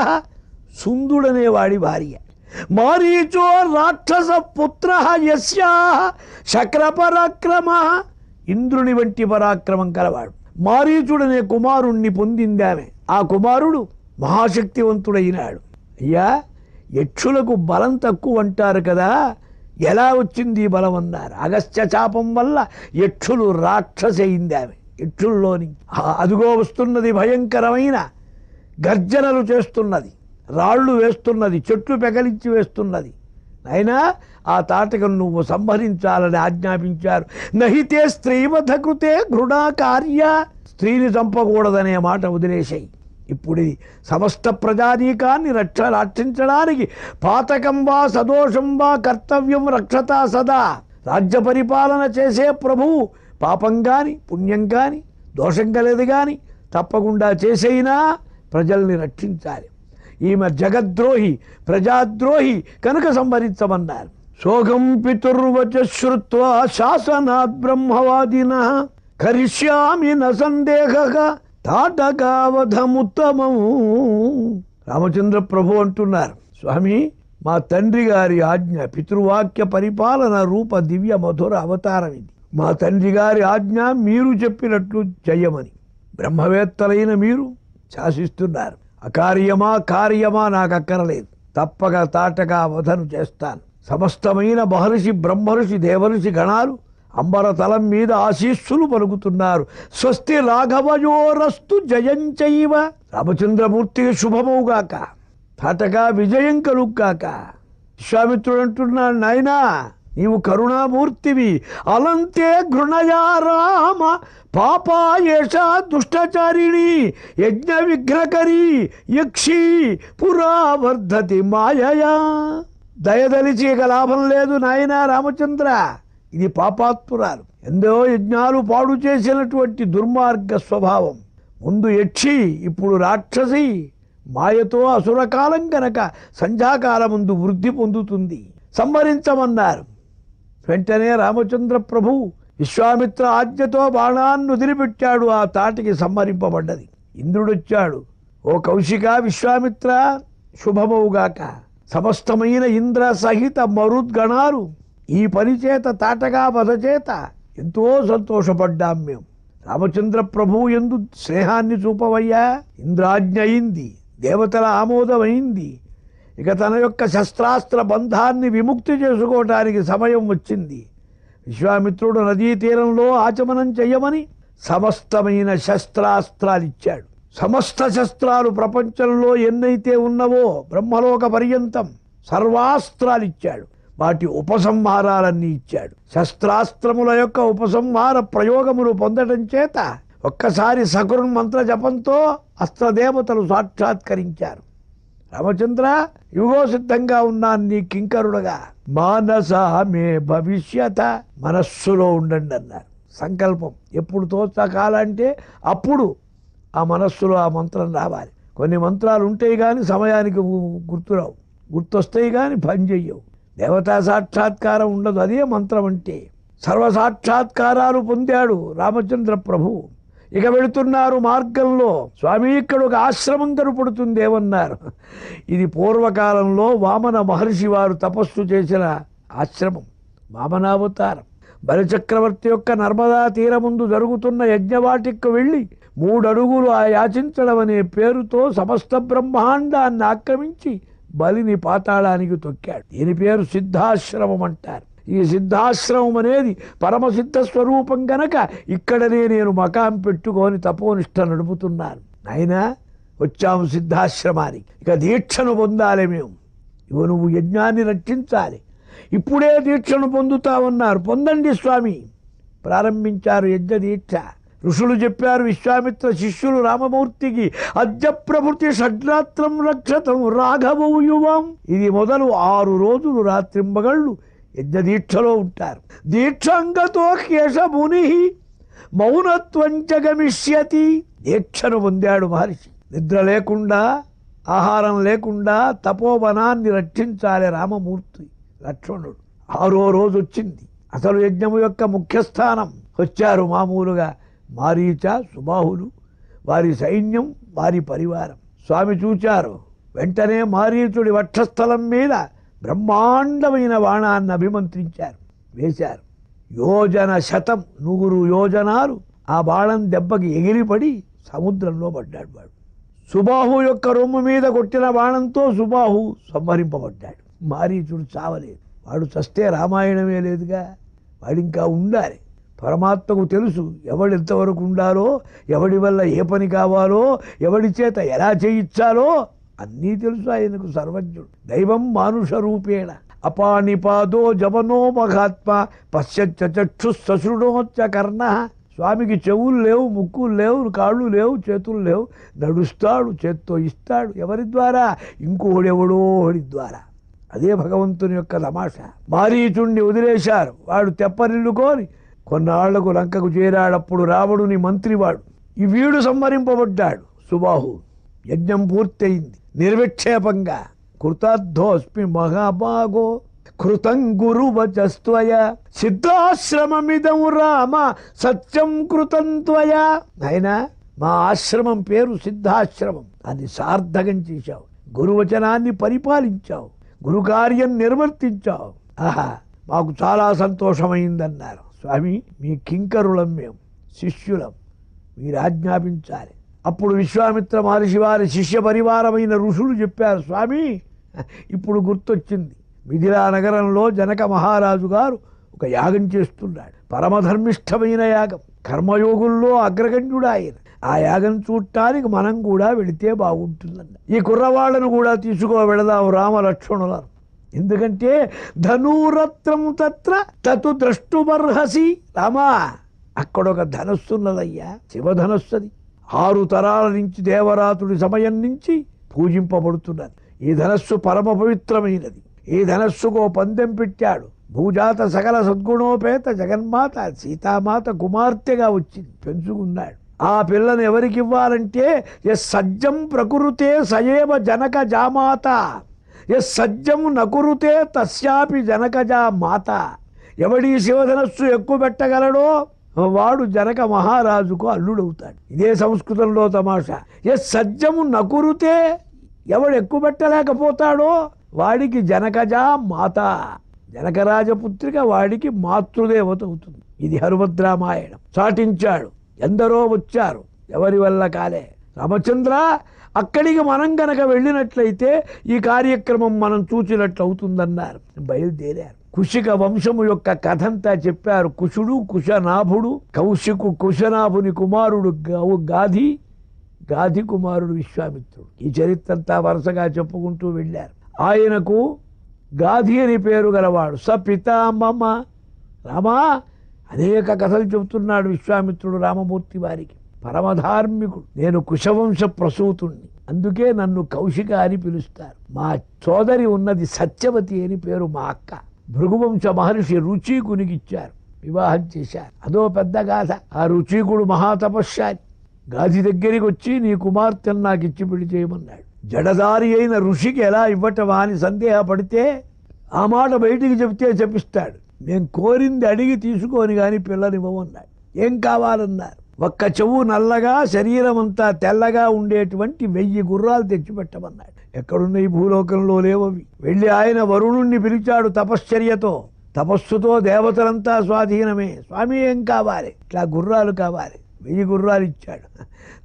సుందుడనేవాడి భార్య. మారీచో రాక్షస పుత్ర యస్యా శక్రపరాక్రమ. ఇంద్రుని వంటి పరాక్రమం కలవాడు. మారీచుడనే కుమారుణ్ణి పొందిందామె. ఆ కుమారుడు మహాశక్తివంతుడైనాడు. అయ్యా, యక్షులకు బలం తక్కువ అంటారు కదా, ఎలా వచ్చింది ఈ బలం అన్నారు. అగస్త్య శాపం వల్ల యక్షులు రాక్షసయిందామె. యక్షుల్లోని అదుగో వస్తున్నది భయంకరమైన గర్జనలు చేస్తున్నది, రాళ్ళు వేస్తున్నది, చెట్లు పెకలించి వేస్తున్నది. అయినా ఆ తాటకను నువ్వు సంహరించాలని ఆజ్ఞాపించారు. నహితే స్త్రీవధ కృతే ఘృణా కార్య. స్త్రీని చంపకూడదనే మాట వదిలేశాయి. ఇప్పుడు ఇది సమస్త ప్రజానీకాన్ని రక్షించడానికి పాతకం వా సదోషం వా కర్తవ్యం రక్షతా సదా. రాజ్య పరిపాలన చేసే ప్రభువు పాపం కానీ పుణ్యం కానీ దోషం కలది కానీ తప్పకుండా చేసైనా ప్రజల్ని రక్షించాలి. ఈమె జగద్రోహి ప్రజాద్రోహి కనుక సంహరించమన్నారు. శోకం పితుర్వచ శ్రుత్వా శాసనాత్ బ్రహ్మవాదిన కరిష్యామి న సందేహః తాటకావధముత్తమం. రామచంద్ర ప్రభు అంటున్నారు, స్వామి, మా తండ్రి గారి ఆజ్ఞ పితృవాక్య పరిపాలన రూప దివ్య మధుర అవతారం ఇది. మా తండ్రి గారి ఆజ్ఞ మీరు చెప్పినట్లు చెయ్యమని బ్రహ్మవేత్తలైన మీరు శాసిస్తున్నారు. అకార్యమా కార్యమా నాకు అక్కరలేదు, తప్పక తాటకా వధను చేస్తాను. సమస్తమైన మహర్షి బ్రహ్మర్షి దేవర్షి గణాలు అంబర తలం మీద ఆశీస్సులు పలుకుతున్నారు. స్వస్తి రాఘవయోరస్తు జయంచైవ. రామచంద్రమూర్తికి శుభమవుగాక, తాటకా విజయం కలుగ్గాక. విశ్వామిత్రుడు అంటున్నాడు, నాయనా నీవు కరుణామూర్తివి. అలంతే ఘృణయా రామ పాపాయేష దుష్టచారిణి యజ్ఞ విఘ్నకరి యక్షి పురావర్ధతి మాయయా. దయదలిచి ఇక లాభం లేదు నాయనా రామచంద్ర, ఇది పాపాత్మురాలు. ఎందో యజ్ఞాలు పాడు చేసినటువంటి దుర్మార్గ స్వభావం. ముందు యక్షి, ఇప్పుడు రాక్షసి. మాయతో అసురకాలం గనక సంధ్యాకాలం ముందు వృద్ధి పొందుతుంది. సంహరించమన్నారు. వెంటనే రామచంద్ర ప్రభు విశ్వామిత్ర ఆజ్ఞతో బాణాన్ని వదిలిపెట్టాడు. ఆ తాటికి సంహరింపబడ్డది. ఇంద్రుడొచ్చాడు, ఓ కౌశిక విశ్వామిత్ర శుభమవుగాక. సమస్తమైన ఇంద్ర సహిత మరుద్గణాలు ఈ పని చేత తాటగా వధ చేత ఎంతో సంతోషపడ్డాం మేము. రామచంద్ర ప్రభువు ఎందు స్నేహాన్ని చూపవయ్యా. ఇంద్రాజ్ఞ అయింది, దేవతల ఆమోదమైంది. ఇక తన యొక్క శస్త్రాస్త్ర బంధాన్ని విముక్తి చేసుకోవటానికి సమయం వచ్చింది. విశ్వామిత్రుడు నదీ తీరంలో ఆచమనం చెయ్యమని సమస్తమైన శస్త్రాస్త్రాలు ఇచ్చాడు. సమస్త శస్త్రాలు ప్రపంచంలో ఎన్నైతే ఉన్నవో బ్రహ్మలోక పర్యంతం సర్వాస్త్రాలు ఇచ్చాడు. వాటి ఉపసంహారాలన్నీ ఇచ్చాడు. శస్త్రాస్త్రముల యొక్క ఉపసంహార ప్రయోగములు పొందడం చేత ఒక్కసారి సకురున్ మంత్ర జపంతో అస్త్రదేవతలు సాక్షాత్కరించారు. రామచంద్ర, యుగో సిద్ధంగా ఉన్నాను నీ కింకరుడుగా. మానసా మే భవిష్యత. మనస్సులో ఉండండి అన్నారు. సంకల్పం ఎప్పుడు తోచకాలంటే అప్పుడు ఆ మనస్సులో ఆ మంత్రం రావాలి. కొన్ని మంత్రాలు ఉంటాయి కానీ సమయానికి గుర్తురావు, గుర్తొస్తాయి కానీ పని చెయ్యవు. దేవతా సాక్షాత్కారం ఉండదు, అదే మంత్రం అంటే. సర్వసాక్షాత్కారాలు పొందాడు రామచంద్ర ప్రభు. ఇక వెళుతున్నారు మార్గంలో. స్వామి, ఇక్కడ ఒక ఆశ్రమం కనపడుతుందేమన్నారు. ఇది పూర్వకాలంలో వామన మహర్షి వారు తపస్సు చేసిన ఆశ్రమం, వామనావతారం. బలిచక్రవర్తి యొక్క నర్మదా తీర ముందు జరుగుతున్న యజ్ఞవాటికి వెళ్ళి 3 అడుగులు యాచించడం అనే పేరుతో సమస్త బ్రహ్మాండాన్ని ఆక్రమించి బలిని పాతాళానికి తొక్కాడు. దీని పేరు సిద్ధాశ్రమం అంటారు. ఈ సిద్ధాశ్రమం అనేది పరమసిద్ధ స్వరూపం గనక ఇక్కడనే నేను మకాం పెట్టుకొని తపోనిష్ట నడుపుతున్నాను. అయినా వచ్చాము సిద్ధాశ్రమానికి. ఇక దీక్షను పొందాలి మేము. నువ్వు యజ్ఞాన్ని రక్షించాలి. ఇప్పుడే దీక్షను పొందుతామన్నారు. పొందండి స్వామి. ప్రారంభించారు యజ్ఞ దీక్ష. ఋషులు చెప్పారు విశ్వామిత్ర శిష్యులు రామమూర్తికి, అద్య ప్రభృతి షడ్రాత్రం రక్షతం రాఘవౌ యువం. ఇది మొదలు 6 రోజులు రాత్రింబగళ్ళు యజ్ఞ దీక్షలో ఉంటారు. దీక్షంగతో కేశ ముని మౌనత్వంచ గమిష్యతి. దీక్షను పొందాడు మహర్షి. నిద్ర లేకుండా, ఆహారం లేకుండా తపోవనాన్ని రక్షించాలి రామమూర్తి లక్ష్మణుడు. 6వ రోజు వచ్చింది. అసలు యజ్ఞము యొక్క ముఖ్యస్థానం వచ్చారు. మామూలుగా మారీచ, సుబాహులు, వారి సైన్యం, వారి పరివారం. స్వామి చూచారు. వెంటనే మారీచుడి వక్షస్థలం మీద బ్రహ్మాండమైన బాణాన్ని అభిమంత్రించారు, వేశారు. యోజన శతం 100 యోజనాలు ఆ బాణం దెబ్బకి ఎగిరిపడి సముద్రంలో పడ్డాడు వాడు. సుబాహు యొక్క రొమ్ము మీద కొట్టిన బాణంతో సుబాహు సంహరింపబడ్డాడు. మారీచుడు చావలేదు. వాడు చస్తే రామాయణమే లేదుగా. వాడింకా ఉండాలి. పరమాత్మకు తెలుసు ఎవడెంతవరకు ఉండాలో, ఎవడి వల్ల ఏ పని కావాలో, ఎవడి చేత ఎలా చేయించాలో అన్నీ తెలుసు ఆయనకు. సర్వజ్ఞుడు. దైవం మానుష రూపేణ అపానిపాదో జవనో మహాత్మ పశ్చచ్చు సశృణోచ్చ కర్ణ. స్వామికి చెవులు లేవు, ముక్కులు లేవు, కాళ్ళు లేవు, చేతులు లేవు. నడుస్తాడు, చేత్తో ఇస్తాడు. ఎవరి ద్వారా? ఇంకోడెవడోడి ద్వారా. అదే భగవంతుని యొక్క తమాషా. మారీచుణ్ణి వదిలేశారు. వాడు తెప్పరిల్లుకొని కొన్నాళ్లకు లంకకు చేరాడప్పుడు రావణుని మంత్రివాడు. ఈ వీడు సంహరింపబడ్డాడు. సుబాహు. యజ్ఞం పూర్తయింది. నిర్విక్షేపంగా కృతార్థోస్మి మహాభాగో కృతం గురువచస్త్వయ సిద్ధాశ్రమమిదం రామ సత్యం కృతం త్వయా. నాయనా, మా ఆశ్రమం పేరు సిద్ధాశ్రమం. అది సార్థకం చేశావు. గురువచనాన్ని పరిపాలించావు. గురుకార్యం నిర్వర్తించావు. ఆహా, మాకు చాలా సంతోషమైందన్నారు. స్వామి, మీ కింకరులం, మేము శిష్యులం, మీరు ఆజ్ఞాపించాలి. అప్పుడు విశ్వామిత్ర మహర్షి వారి శిష్య పరివారమైన ఋషులు చెప్పారు, స్వామి ఇప్పుడు గుర్తొచ్చింది. మిథిలా నగరంలో జనక మహారాజు గారు ఒక యాగం చేస్తున్నాడు. పరమధర్మిష్టమైన యాగం. కర్మయోగుల్లో అగ్రగణ్యుడు ఆయన. ఆ యాగం చూడటానికి మనం కూడా వెళితే బాగుంటుందన్న. ఈ కుర్రవాళ్లను కూడా వెళదాం రామ లక్ష్మణులను. ఎందుకంటే ధనురత్నం తత్ర తతు ద్రష్టుమర్హసి. రామా, అక్కడ ఒక ధనస్సున్నదయ్యా, శివధనస్సుది. 6 తరాల నుంచి దేవరాతుడి సమయం నుంచి పూజింపబడుతున్నది. ఈ ధనస్సు పరమ పవిత్రమైనది. ఈ ధనస్సుకో పందెం పెట్టాడు. భూజాత సకల సద్గుణోపేత జగన్మాత సీతామాత కుమార్తెగా వచ్చింది, పెంచుకున్నాడు. ఆ పిల్లను ఎవరికి ఇవ్వాలంటే సజ్జం ప్రకృతే సయేవ జనక జామాత, సజ్జం నకురుతే తస్యాపి జనకజా మాత. ఎవడి శివధనస్సు ఎక్కువ పెట్టగలడో వాడు జనక మహారాజుకు అల్లుడవుతాడు. ఇదే సంస్కృతంలో తమాషా. సజ్జము నకురుతే, ఎవడు ఎక్కువ పెట్టలేకపోతాడో వాడికి జనకజా మాత, జనకరాజపుత్రిక వాడికి మాతృదేవత అవుతుంది. ఇది హనుమద్రామాయణం. చాటించాడు. ఎందరో వచ్చారు, ఎవరి వల్ల కాలే. రామచంద్ర, అక్కడికి మనం గనక వెళ్ళినట్లయితే ఈ కార్యక్రమం మనం చూసినట్లు అవుతుందన్నారు. బయలుదేరారు. కుశిక వంశము యొక్క కథంతా చెప్పారు. కుశుడు, కుశనాభుడు, కౌశికు కుశనాభుని కుమారుడు గాధి, గాధి కుమారుడు విశ్వామిత్రుడు. ఈ చరిత్రంతా వరుసగా చెప్పుకుంటూ వెళ్ళారు. ఆయనకు గాధి అని పేరు గలవాడు. స పితామమ. రామా, అనేక కథలు చెబుతున్నాడు విశ్వామిత్రుడు రామమూర్తి వారికి. పరమధార్మికుడు. నేను కుశవంశ ప్రసూతుణ్ణి, అందుకే నన్ను కౌశిక అని పిలుస్తారు. మా సోదరి ఉన్నది సత్యవతి అని పేరు. మా అక్క భృగువంశ మహర్షి రుచీకునికి ఇచ్చారు, వివాహం చేశారు. అదో పెద్ద గాథ. ఆ రుచీకుడు మహాతపశ్శాలి. గాధి దగ్గరికి వచ్చి నీ కుమార్తెను నాకు ఇచ్చి పెళ్లి చేయమన్నాడు. జడదారి అయిన ఋషికి ఎలా ఇవ్వటమా అని సందేహపడితే ఆ మాట బయటికి చెప్తే చెప్పిస్తాడు. నేను కోరింది అడిగి తీసుకొని కానీ పిల్లనివ్వమన్నాడు. ఏం కావాలన్నారు. ఒక్క చెవు నల్లగా శరీరం అంతా తెల్లగా ఉండేటువంటి 1000 గుర్రాలు తెచ్చిపెట్టమన్నాడు. ఎక్కడున్నాయి? భూలోకంలో లేవవి. వెళ్ళి ఆయన వరుణుణ్ణి పిలిచాడు తపశ్చర్యతో. తపస్సుతో దేవతలంతా స్వాధీనమే. స్వామి ఏం కావాలి? ఇట్లా గుర్రాలు కావాలి. 1000 గుర్రాలు ఇచ్చాడు.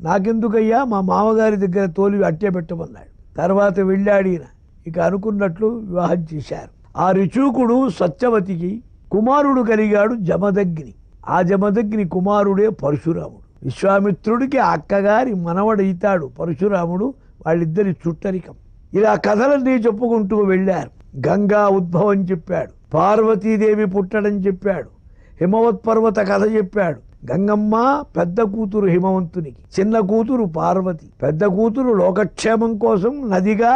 నాకెందుకయ్యా, మా మామగారి దగ్గర తోలి అట్టే పెట్టమన్నాడు. తర్వాత వెళ్ళాడు ఈయన. ఇక అనుకున్నట్లు వివాహం చేశారు. ఆ రిచూకుడు సత్యవతికి కుమారుడు కలిగాడు జమదగ్ని. ఆ జమదగ్ని కుమారుడే పరశురాముడు. విశ్వామిత్రుడికి అక్కగారి మనవడైతాడు పరశురాముడు. వాళ్ళిద్దరి చుట్టరికం. ఇలా కథలన్నీ చెప్పుకుంటూ వెళ్ళారు. గంగా ఉద్భవం చెప్పాడు, పార్వతీదేవి పుట్టడం చెప్పాడు, హిమవత్ పర్వత కథ చెప్పాడు. గంగమ్మ పెద్ద కూతురు హిమవంతునికి, చిన్న కూతురు పార్వతి. పెద్ద కూతురు లోకక్షేమం కోసం నదిగా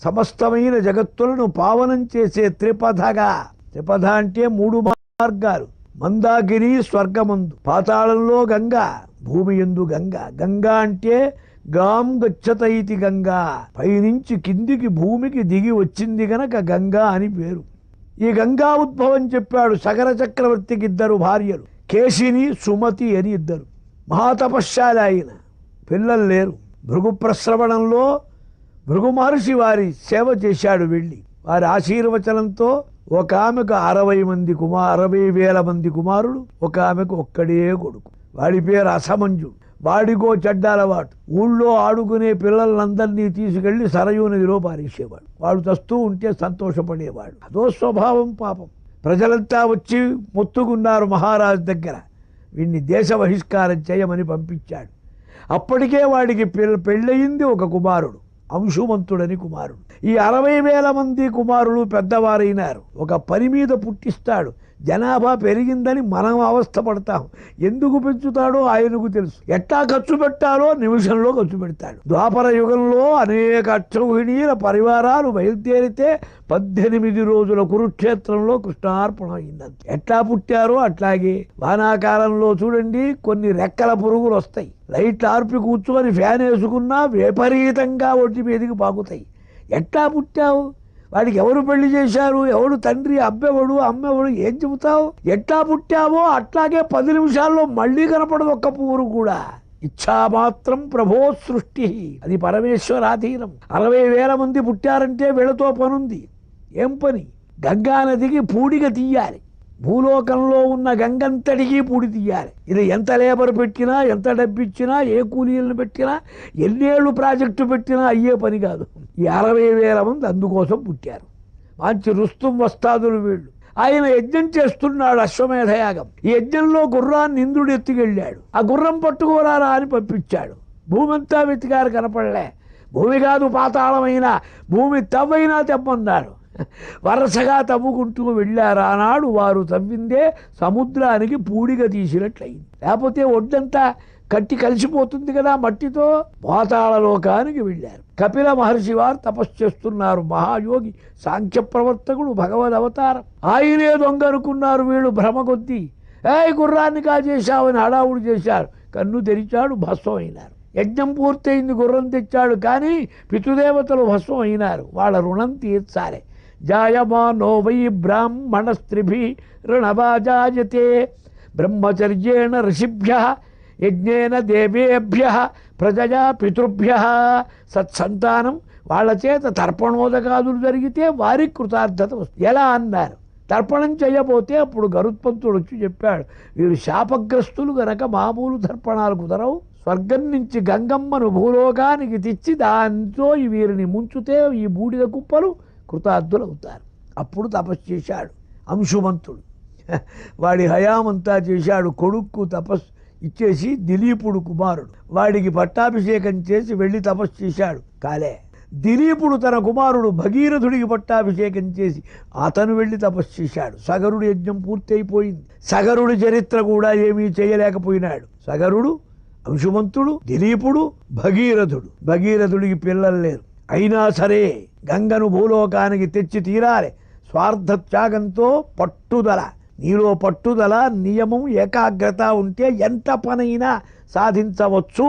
సమస్తమైన జగత్తులను పావనం చేసే త్రిపథగా. త్రిపథ అంటే 3 మార్గాలు. మందాకిని స్వర్గమందు, పాతాళంలో గంగా, భూమి యందు గంగా. గంగా అంటే గాం గచ్చత ఇతి గంగా, పైనుంచి కిందికి భూమికి దిగి వచ్చింది గనక గంగా అని పేరు. ఈ గంగా ఉద్భవం చెప్పాడు. సగర చక్రవర్తికి 2 భార్యలు, కేశిని సుమతి అని 2. మహాతపశ్శాలి ఆయన. పిల్లలు లేరు. భృగు ప్రశ్రవణంలో భృగు మహర్షి వారి సేవ చేశాడు. వెళ్ళి వారి ఆశీర్వచనంతో ఒక ఆమెకు 60,000 మంది కుమారుడు, ఒక ఆమెకు ఒక్కడే కొడుకు. వాడి పేరు అసమంజుడు. వాడికో చెడ్డ అలవాటు. ఊళ్ళో ఆడుకునే పిల్లలందరినీ తీసుకెళ్లి సరయూ నదిలో పారేసేవాడు. వాడు చస్తూ ఉంటే సంతోషపడేవాడు. అదో స్వభావం పాపం. ప్రజలంతా వచ్చి మొత్తుకున్నారు మహారాజు దగ్గర. వీడిని దేశ బహిష్కారం చేయమని పంపించాడు. అప్పటికే వాడికి పెళ్ళయింది ఒక కుమారుడు, అంశుమంతుడని కుమారుడు. ఈ 60,000 మంది కుమారులు పెద్దవారైనారు. ఒక పని మీద పుట్టిస్తాడు. జనాభా పెరిగిందని మనం అవస్థపడతాం. ఎందుకు పెంచుతాడో ఆయనకు తెలుసు. ఎట్లా ఖర్చు పెట్టాలో నిమిషంలో ఖర్చు పెడతాడు. ద్వాపర యుగంలో అనేక అక్షౌహిణీల పరివారాలు బయలుదేరితే 18 రోజుల కురుక్షేత్రంలో కృష్ణార్పణ అయిందంత. ఎట్లా పుట్టారో అట్లాగే వానాకాలంలో చూడండి, కొన్ని రెక్కల పురుగులు వస్తాయి. లైట్లు ఆర్పి కూర్చొని ఫ్యాన్ వేసుకున్నా విపరీతంగా ఒంటి మీదకి పాకుతాయి. ఎట్లా పుట్టావు? వాడికి ఎవరు పెళ్లి చేశారు? ఎవడు తండ్రి? అబ్బెవడు? అమ్మెవడు? ఏం చెబుతావు? ఎట్లా పుట్టావో అట్లాగే 10 నిమిషాల్లో మళ్ళీ కనపడదు ఒక్క పువ్వు కూడా. ఇచ్ఛామాత్రం ప్రభో సృష్టి. అది పరమేశ్వరాధీనం. 60,000 మంది పుట్టారంటే వీళ్ళతో పనుంది. ఏం పని? గంగానదికి పూడిగ తీయాలి. భూలోకంలో ఉన్న గంగంతటికీ పూడి తీయాలి. ఇది ఎంత లేబర్ పెట్టినా, ఎంత డబ్బిచ్చినా, ఏ కూలీలను పెట్టినా, ఎన్నేళ్ళు ప్రాజెక్టు పెట్టినా అయ్యే పని కాదు. ఈ 60,000 మంది అందుకోసం పుట్టారు. మంచి రుస్తుం వస్తాదులు వీళ్ళు. ఆయన యజ్ఞం చేస్తున్నాడు, అశ్వమేధయాగం. ఈ యజ్ఞంలో గుర్రాన్ని ఇంద్రుడు ఎత్తుకెళ్ళాడు. ఆ గుర్రం పట్టుకోరారా అని పంపించాడు. భూమి అంతా వెతికారు, కనపడలే. భూమి కాదు పాతాళమైనా, భూమి తవ్వైనా తెమ్మన్నాడు. వరుసగా తవ్వుకుంటూ వెళ్ళారు. ఆనాడు వారు తవ్విందే సముద్రానికి పూడిగా తీసినట్లయింది. లేకపోతే ఒడ్డంతా కట్టి కలిసిపోతుంది కదా మట్టితో. పాతాళలోకానికి వెళ్ళారు. కపిల మహర్షి వారు తపస్సు చేస్తున్నారు. మహాయోగి, సాంఖ్య ప్రవర్తకుడు, భగవద్ అవతారం. ఆయనే దొంగ అనుకున్నారు వీళ్ళు భ్రమ కొద్దీ. గుర్రాన్ని కాజేశావని హడావుడు చేశారు. కన్ను తెరిచాడు, భస్వం అయినారు. యజ్ఞం పూర్తయింది, గుర్రం తెచ్చాడు. కానీ పితృదేవతలు భస్వం అయినారు. వాళ్ళ రుణం తీర్చాలి. జాయమానో వై బ్రాహ్మణస్త్రిభి ఋణభాజాయతే బ్రహ్మచర్యేణ ఋషిభ్య యజ్ఞేన దేవేభ్య ప్రజయా పితృభ్య. సత్సంతానం వాళ్ళ చేత తర్పణోదకాదులు జరిగితే వారికి కృతార్థత వస్తుంది. ఎలా అన్నారు? తర్పణం చేయబోతే అప్పుడు గరుత్మంతుడు వచ్చి చెప్పాడు, వీరు శాపగ్రస్తులు గనక మామూలు తర్పణాలు కుదరవు. స్వర్గం నుంచి గంగమ్మను భూలోకానికి తెచ్చి దాంతో వీరిని ముంచుతే ఈ బూడిద కుప్పలు కృతార్థులవుతారు. అప్పుడు తపస్సు చేశాడు అంశుమంతుడు. వాడి హయామంతా చేశాడు. కొడుక్కు తపస్సు ఇచ్చేసి దిలీపుడు కుమారుడు, వాడికి పట్టాభిషేకం చేసి వెళ్ళి తపస్సు చేశాడు. కాలే. దిలీపుడు తన కుమారుడు భగీరథుడికి పట్టాభిషేకం చేసి అతను వెళ్ళి తపస్సు చేశాడు. సగరుడు యజ్ఞం పూర్తి అయిపోయింది. సగరుడి చరిత్ర కూడా ఏమీ చేయలేకపోయినాడు. సగరుడు, అంశుమంతుడు, దిలీపుడు, భగీరథుడు. భగీరథుడికి పిల్లలు లేరు. అయినా సరే గంగను భూలోకానికి తెచ్చి తీరాలి. స్వార్థ త్యాగంతో పట్టుదల. నీలో పట్టుదల, నియమం, ఏకాగ్రత ఉంటే ఎంత పనైనా సాధించవచ్చు.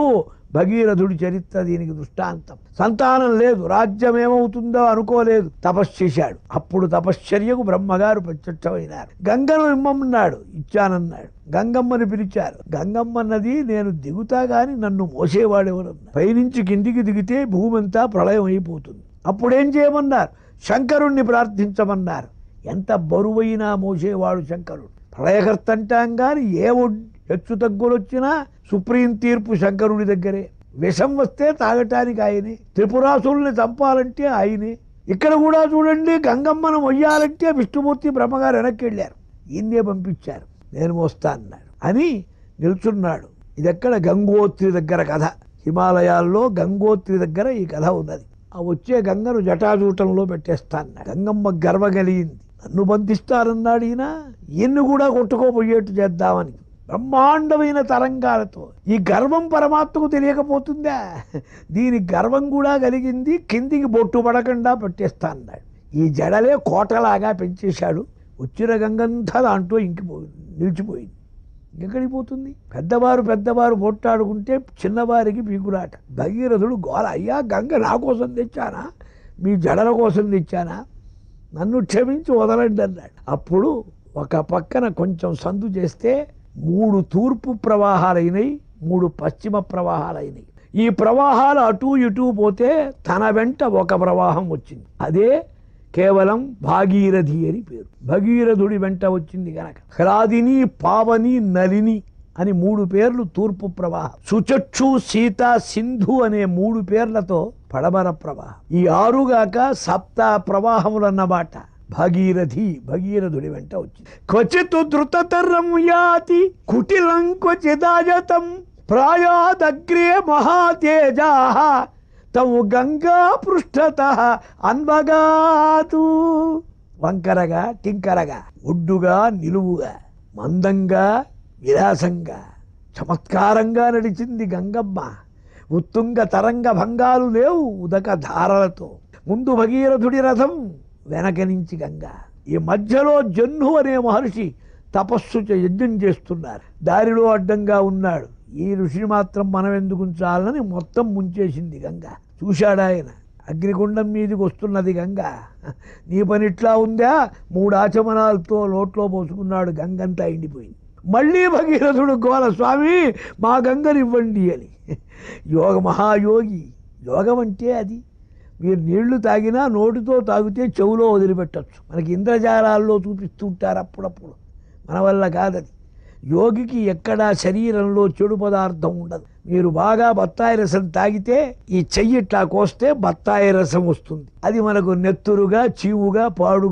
భగీరథుడి చరిత్ర దీనికి దృష్టాంతం. సంతానం లేదు, రాజ్యం ఏమవుతుందో అనుకోలేదు, తపస్సు చేశాడు. అప్పుడు తపశ్చర్యకు బ్రహ్మగారు ప్రత్యక్షమైనారు. గంగను ఇమ్మన్నాడు, ఇచ్చానన్నాడు. గంగమ్మని పిలిచారు. గంగమ్మన్నది, నేను దిగుతా గాని నన్ను మోసేవాడెవరన్నా, పైనుంచి కిందికి దిగితే భూమంతా ప్రళయం అయిపోతుంది. అప్పుడేం చేయమన్నారు? శంకరుణ్ణి ప్రార్థించమన్నారు. ఎంత బరువైనా మోసేవాడు శంకరుడు. ప్రళయకర్త అంటాం కానీ ఏ హెచ్చు తగ్గులు వచ్చినా సుప్రీం తీర్పు శంకరుడి దగ్గరే. విషం వస్తే తాగటానికి ఆయనే, త్రిపురాసుల్ని చంపాలంటే ఆయనే. ఇక్కడ కూడా చూడండి, గంగమ్మను మొయ్యాలంటే విష్ణుమూర్తి బ్రహ్మగారు వెనక్కి వెళ్ళారు, ఈయన్నే పంపించారు. నేను మోస్తా అన్నాడు అని నిల్చున్నాడు. ఇది ఎక్కడ? గంగోత్రి దగ్గర కథ. హిమాలయాల్లో గంగోత్రి దగ్గర ఈ కథ ఉన్నది. ఆ వచ్చే గంగను జటాజూటంలో పెట్టేస్తా అన్నాడు. గంగమ్మ గర్వ కలిగింది. నన్ను బంధిస్తారన్నాడు ఈయన, ఈయన్ని కూడా కొట్టుకోపోయేట్టు చేద్దామని బ్రహ్మాండమైన తరంగాలతో. ఈ గర్వం పరమాత్మకు తెలియకపోతుందా? దీని గర్వం కూడా కలిగింది. కిందికి బొట్టు పడకుండా పెట్టేస్తా అన్నాడు. ఈ జడలే కోటలాగా పెంచేశాడు. వచ్చిన గంగంతా దాంట్లో నిలిచిపోయింది. ఎక్కడికి పోతుంది? పెద్దవారు పొట్టాడుకుంటే చిన్నవారికి పీకులాట. భగీరథుడు గోల, అయ్యా గంగ నా కోసం తెచ్చానా, మీ జడల కోసం తెచ్చానా, నన్ను క్షమించి వదలండి అన్నాడు. అప్పుడు ఒక పక్కన కొంచెం సందు చేస్తే 3 తూర్పు ప్రవాహాలైనవి, 3 పశ్చిమ ప్రవాహాలైనవి. ఈ ప్రవాహాలు అటు ఇటు పోతే తన వెంట ఒక ప్రవాహం వచ్చింది. అదే కేవలం భాగీరథి అని పేరు. భగీరథుడి వెంట వచ్చింది గనక హ్లాదిని, పావని, నలిని అని 3 పేర్లు తూర్పు ప్రవాహం. సుచక్షు, సీత, సింధు అనే 3 పేర్లతో పడమర ప్రవాహం. ఈ 6గాక సప్త ప్రవాహములన్నమాట. భగీరథుడి వెంట వచ్చింది. క్వచితు ధృతతరం యాతి కుటిలం క్వచిదాయతం ప్రాయాదగ్రే మహాతేజా తము గంగా పృష్ఠత అన్వగాతు. వంకరగా, టింకరగా, ఒడ్డుగా, నిలువుగా, మందంగా, విలాసంగా, చమత్కారంగా నడిచింది గంగమ్మ. ఉత్తుంగ తరంగ భంగాలు లేవు, ఉదక ధారలతో. ముందు భగీరథుడి రథం, వెనక నుంచి గంగ. ఈ మధ్యలో జహ్ను అనే మహర్షి తపస్సు యజ్ఞం చేస్తున్నారు. దారిలో అడ్డంగా ఉన్నాడు. ఈ ఋషిని మాత్రం మనం ఎందుకు ఉంచాలని మొత్తం ముంచేసింది గంగ. చూశాడాయన, అగ్నిగుండం మీదకి వస్తున్నది గంగ. నీ పని ఇట్లా ఉందా? 3 ఆచమనాలతో లోట్లో పోసుకున్నాడు. గంగంతా ఎండిపోయింది. మళ్ళీ భగీరథుడు గోల, స్వామి మా గంగని ఇవ్వండి అని. మహాయోగి. యోగం అంటే అది. మీరు నీళ్లు తాగినా నోటితో తాగితే చెవులో వదిలిపెట్టచ్చు. మనకి ఇంద్రజాలాల్లో చూపిస్తుంటారు అప్పుడప్పుడు, మన వల్ల కాదది. యోగికి ఎక్కడా శరీరంలో చెడు పదార్థం ఉండదు. మీరు బాగా బత్తాయి రసం తాగితే ఈ చెయ్యి ఇట్లా కోస్తే బత్తాయి రసం వస్తుంది. అది మనకు నెత్తురుగా, చీవుగా, పాడు